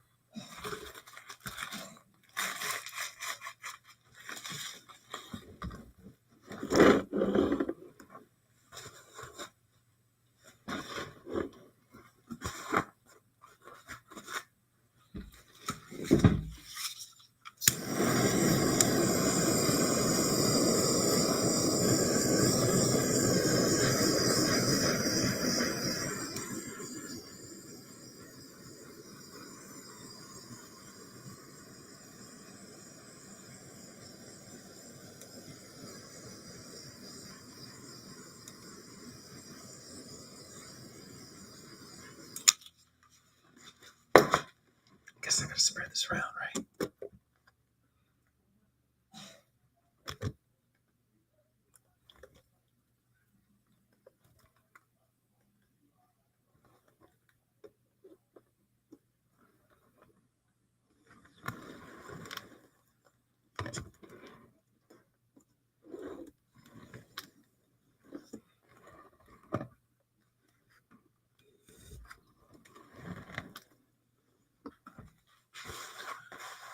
Guess I gotta spread this around, right?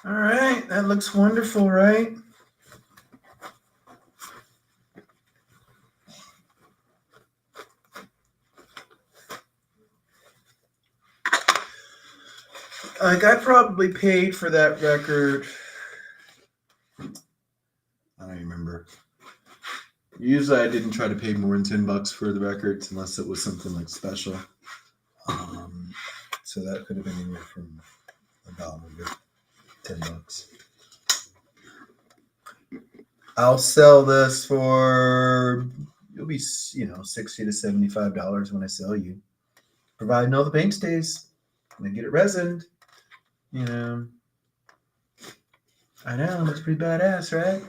All right, that looks wonderful, right? Like I probably paid for that record. I don't remember. Usually, I didn't try to pay more than $10 for the records unless it was something like special. So that could have been anywhere from $1 to $10. I'll sell this for it'll be $60 to $75 when I sell you, providing all the paint stays and I get it resined. You know, I know that's pretty badass, right?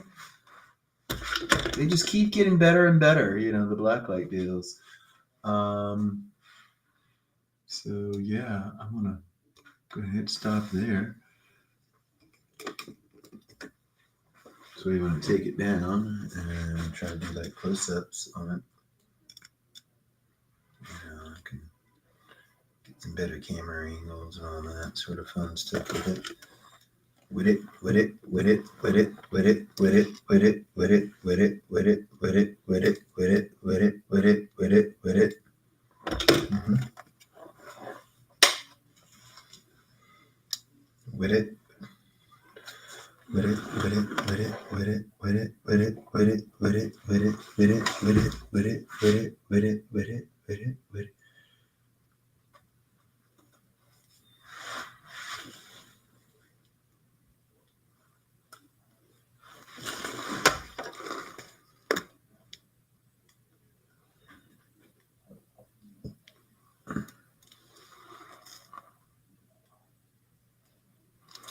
They just keep getting better and better. The blacklight deals. So yeah, I'm gonna go ahead and stop there. So we want to take it down and try to do like close-ups on it. I can get some better camera angles and all that sort of fun stuff with it. With it. Mm-hmm. With it.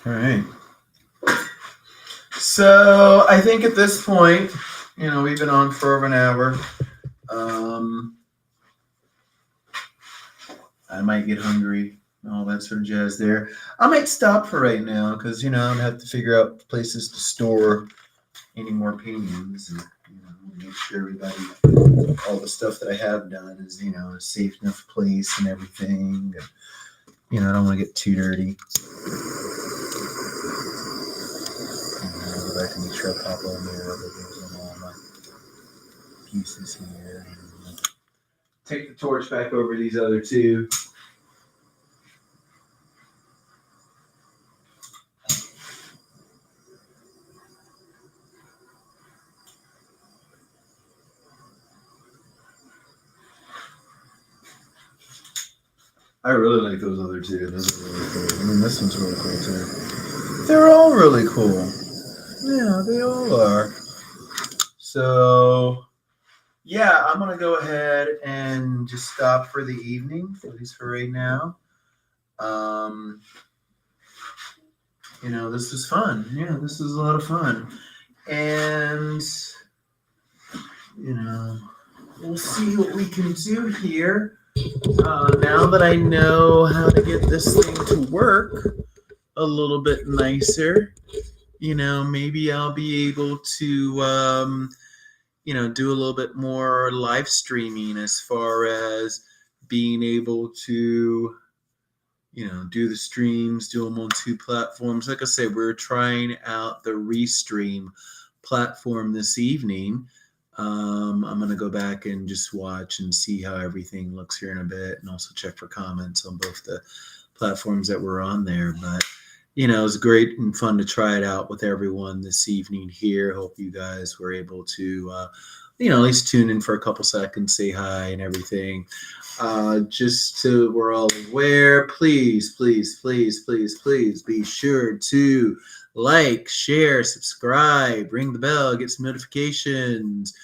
All right. So I think at this point, we've been on for over an hour. I might get hungry, all that sort of jazz there. I might stop for right now because, I'm going to have to figure out places to store any more paintings and, make sure everybody, all the stuff that I have done is, a safe enough place and everything. And, I don't want to get too dirty. I'll go back and make sure I pop on there other things on all my pieces here. And take the torch back over these other two. I really like those other two. Those are really cool. I mean, this one's really cool too. They're all really cool. Yeah, they all are. So, yeah, I'm going to go ahead and just stop for the evening, at least for right now. This was fun. Yeah, this was a lot of fun. And, we'll see what we can do here. Now that I know how to get this thing to work a little bit nicer, maybe I'll be able to, do a little bit more live streaming as far as being able to, do the streams, do them on two platforms. Like I said, we're trying out the Restream platform this evening. I'm going to go back and just watch and see how everything looks here in a bit and also check for comments on both the platforms that were on there. But, it was great and fun to try it out with everyone this evening here. Hope you guys were able to, at least tune in for a couple seconds, say hi and everything. Just so we're all aware, please be sure to like, share, subscribe, ring the bell, get some notifications,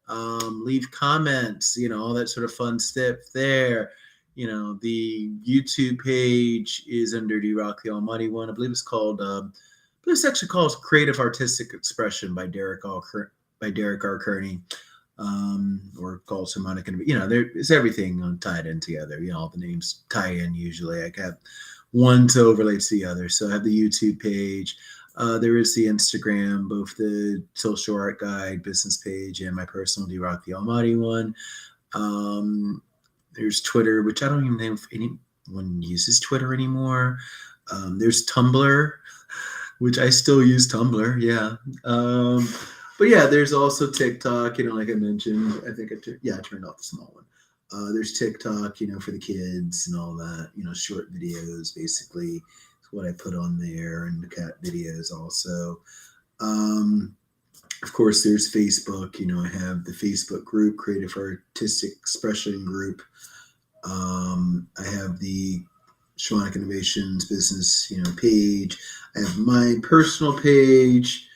leave comments, all that sort of fun stuff there. The YouTube page is under D-Rock the Almighty One. I believe it's called, it's actually called Creative Artistic Expression by Derek R. Kearney. Or called Harmonic, there's everything tied in together. All the names tie in usually. I have one to overlay to the other. So I have the YouTube page. There is the Instagram, both the Social Art Guide business page and my personal D-Rock the Almighty One. There's Twitter, which I don't even know if anyone uses Twitter anymore. There's Tumblr. which I still use Tumblr. Yeah. But yeah, there's also TikTok, like I mentioned. I think I turned off the small one. There's TikTok, for the kids and all that, short videos, basically. Is what I put on there, and the cat videos also. Um, of course, there's Facebook. I have the Facebook group, Creative Artistic Expression group. I have the Shamanic Innovations business, page. I have my personal page,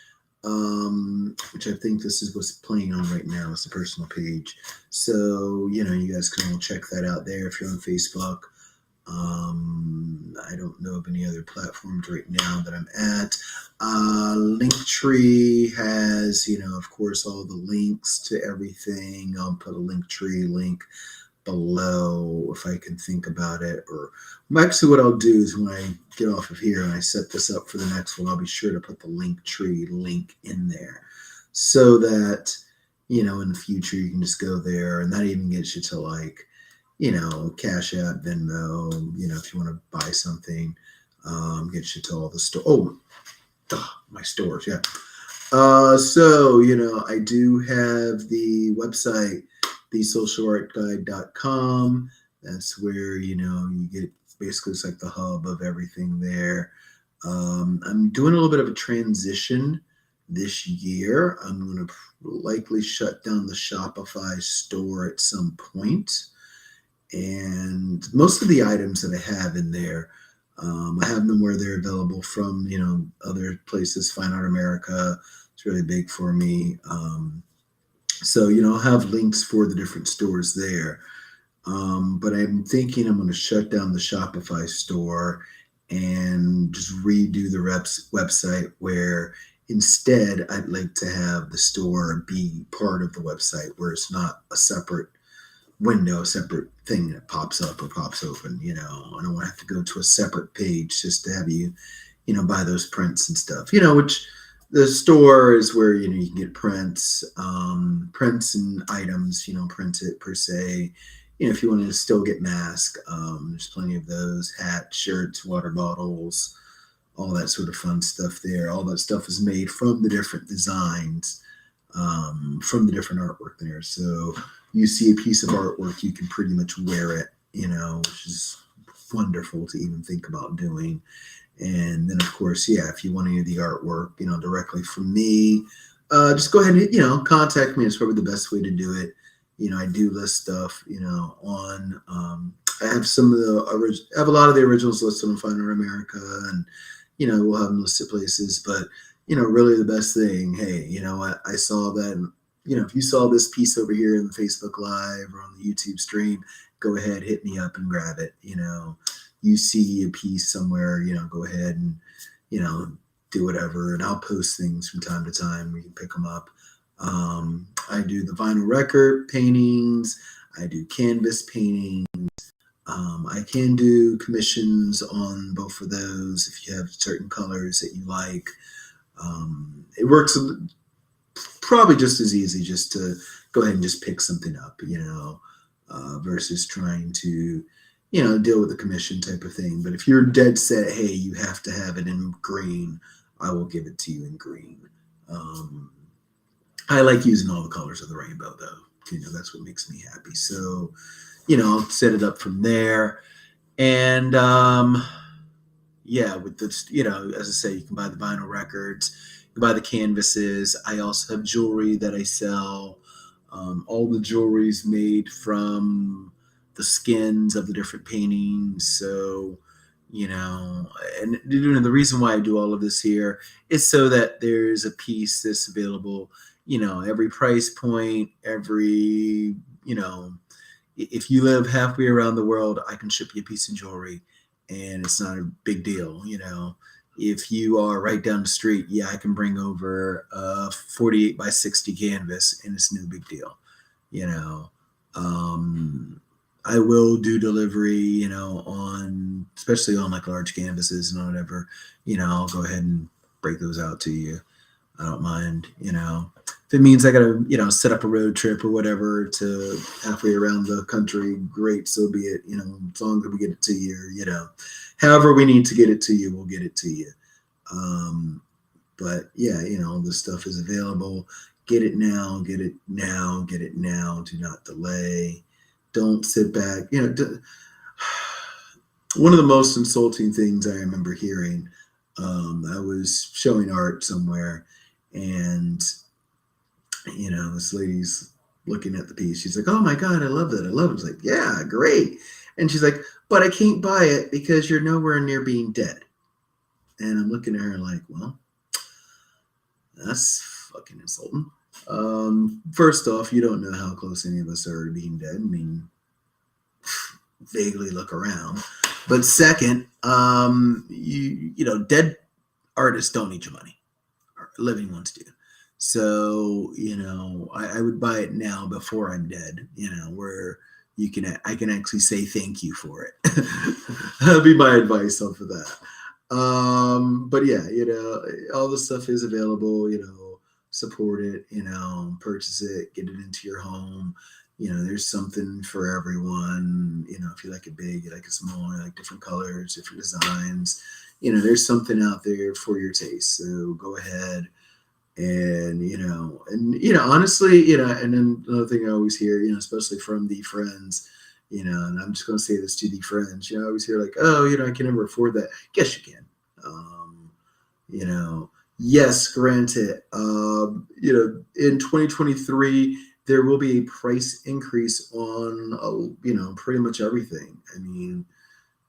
which I think this is what's playing on right now. It's the personal page. So, you guys can all check that out there if you're on Facebook. I don't know of any other platforms right now that I'm at. Linktree has, of course, all the links to everything. I'll put a Linktree link below if I can think about it. Or actually, what I'll do is when I get off of here and I set this up for the next one, I'll be sure to put the Linktree link in there so that, in the future, you can just go there, and that even gets you to like, Cash App, Venmo, if you want to buy something, get you to all the store. My stores, yeah. So, I do have the website, thesocialartguide.com. That's where, you get, basically it's like the hub of everything there. I'm doing a little bit of a transition this year. I'm going to likely shut down the Shopify store at some point. And most of the items that I have in there, I have them where they're available from, other places. Fine Art America, it's really big for me. So, I'll have links for the different stores there. But I'm thinking I'm going to shut down the Shopify store and just redo the website, where instead I'd like to have the store be part of the website, where it's not a separate window, a separate thing that pops up or pops open. I don't want to have to go to a separate page just to have you, buy those prints and stuff, which the store is where, you can get prints and items, printed per se. If you want to still get masks, there's plenty of those, hats, shirts, water bottles, all that sort of fun stuff there. All that stuff is made from the different designs, from the different artwork there. So you see a piece of artwork, you can pretty much wear it, which is wonderful to even think about doing. And then, of course, if you want any of the artwork, directly from me, just go ahead and, contact me. It's probably the best way to do it. I do list stuff, on, I have some of the, I have a lot of the originals listed on Fine Art America, and, we'll have them listed places. But, really the best thing, hey, I saw that, and, if you saw this piece over here in the Facebook Live or on the YouTube stream, go ahead, hit me up and grab it. You see a piece somewhere, go ahead and, do whatever. And I'll post things from time to time where you can pick them up. I do the vinyl record paintings. I do canvas paintings. I can do commissions on both of those if you have certain colors that you like. It works probably just as easy just to go ahead and just pick something up, versus trying to, deal with the commission type of thing. But if you're dead set, hey, you have to have it in green, I will give it to you in green. I like using all the colors of the rainbow, though. That's what makes me happy. So, I'll set it up from there. And, with this, as I say, you can buy the vinyl records, you can buy the canvases. I also have jewelry that I sell. All the jewelry is made from the skins of the different paintings. So, and the reason why I do all of this here is so that there's a piece that's available, every price point, every, if you live halfway around the world, I can ship you a piece of jewelry, and it's not a big deal. If you are right down the street, I can bring over a 48 by 60 canvas, and it's no big deal. I will do delivery, especially on like large canvases and whatever, I'll go ahead and break those out to you. I don't mind, if it means I got to, set up a road trip or whatever to halfway around the country, great, so be it, as long as we get it to you, however we need to get it to you, we'll get it to you. But yeah, this stuff is available. Get it now, get it now, get it now. Do not delay. Don't sit back. One of the most insulting things I remember hearing, I was showing art somewhere, and this lady's looking at the piece. She's like, "Oh my God, I love that. I love it." I was like, "Yeah, great." And she's like, "But I can't buy it because you're nowhere near being dead." And I'm looking at her like, "Well, that's fucking insulting." First off, you don't know how close any of us are to being dead. I mean, vaguely look around. But second, dead artists don't need your money. Living ones do. So, I would buy it now before I'm dead, where I can actually say thank you for it. That'll be my advice off of that. But yeah, all the stuff is available, support it, purchase it, get it into your home. There's something for everyone. If you like it big, you like it small, you like different colors, different designs. There's something out there for your taste. So go ahead and honestly, and then another thing I always hear, especially from the friends, and I'm just going to say this to the friends, I always hear like, oh, I can never afford that. Yes, you can. Yes, granted, in 2023, there will be a price increase on, pretty much everything. I mean,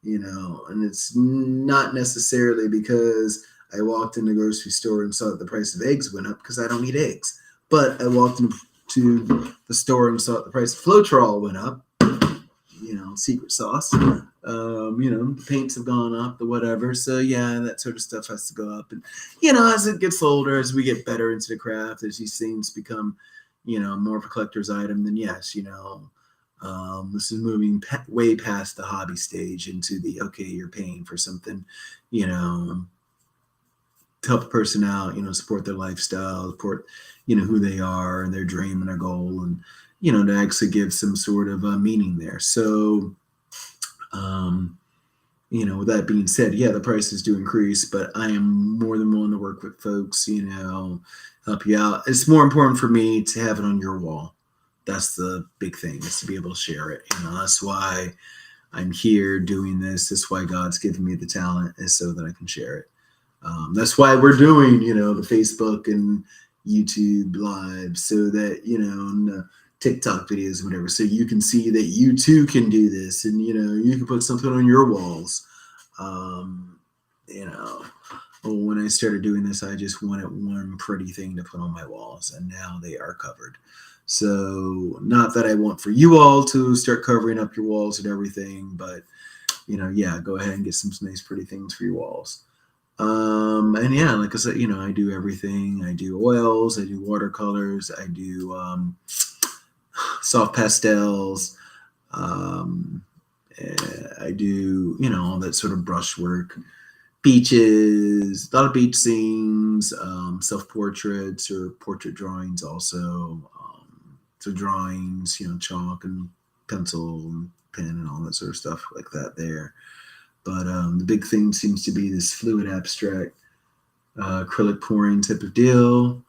and it's not necessarily because I walked in the grocery store and saw that the price of eggs went up, because I don't eat eggs. But I walked into the store and saw that the price of Floetrol went up, secret sauce. The paints have gone up, the whatever. So yeah, that sort of stuff has to go up. And, as it gets older, as we get better into the craft, as these things become, more of a collector's item, then yes, this is moving way past the hobby stage into the, okay, you're paying for something, to help a person out, support their lifestyle, support, who they are and their dream and their goal, and, to actually give some sort of meaning there. So, with that being said, yeah, the prices do increase, but I am more than willing to work with folks, help you out. It's more important for me to have it on your wall. That's the big thing, is to be able to share it. That's why I'm here doing this. That's why God's given me the talent, is so that I can share it. That's why we're doing, the Facebook and YouTube live, so that, and the TikTok videos, whatever, so you can see that you too can do this, and, you can put something on your walls. When I started doing this, I just wanted one pretty thing to put on my walls, and now they are covered. So, not that I want for you all to start covering up your walls and everything, but, yeah, go ahead and get some nice, pretty things for your walls. And yeah, like I said, I do everything. I do oils, I do watercolors, I do soft pastels, I do, all that sort of brushwork, beaches, a lot of beach scenes, self-portraits or portrait drawings also. So drawings, chalk and pencil and pen and all that sort of stuff like that there. But the big thing seems to be this fluid abstract acrylic pouring type of deal.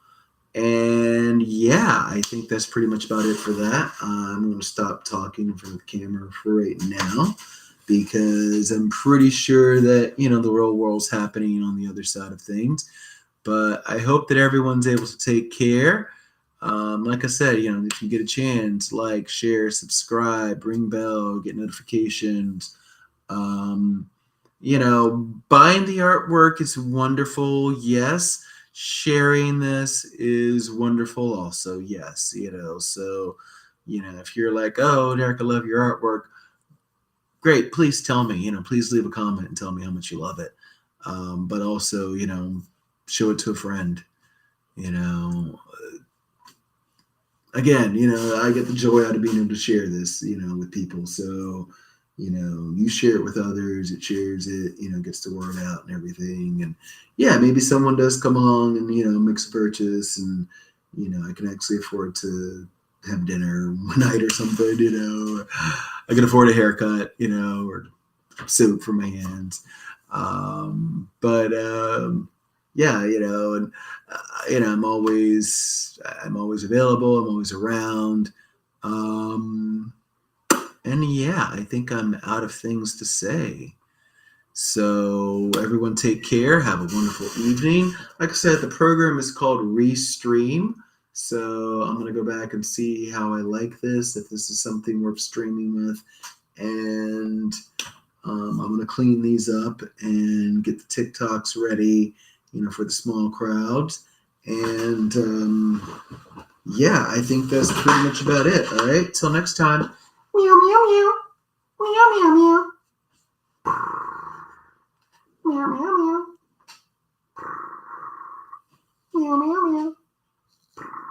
And yeah, I think that's pretty much about it for that. I'm going to stop talking in front of the camera for right now, because I'm pretty sure that, the real world's happening on the other side of things. But I hope that everyone's able to take care. Like I said, if you get a chance, like, share, subscribe, ring bell, get notifications. Buying the artwork is wonderful. Yes. Sharing this is wonderful also. Yes. So, if you're like, oh, Derek, I love your artwork, great. Please tell me, please leave a comment and tell me how much you love it. But also, show it to a friend, again, I get the joy out of being able to share this, with people. So, you share it with others, it shares it, gets the word out and everything. And yeah, maybe someone does come along and, makes a purchase, and, I can actually afford to have dinner one night or something, or I can afford a haircut, or soap for my hands. yeah, and I'm always available. I'm always around. Um, and yeah, I think I'm out of things to say. So everyone take care. Have a wonderful evening. Like I said, the program is called Restream. So I'm going to go back and see how I like this, if this is something worth streaming with. And I'm going to clean these up and get the TikToks ready, for the small crowds. And yeah, I think that's pretty much about it. All right. Till next time. Meow, meow, meow. Meow, meow, meow. Meow, meow, meow. Meow, meow, meow.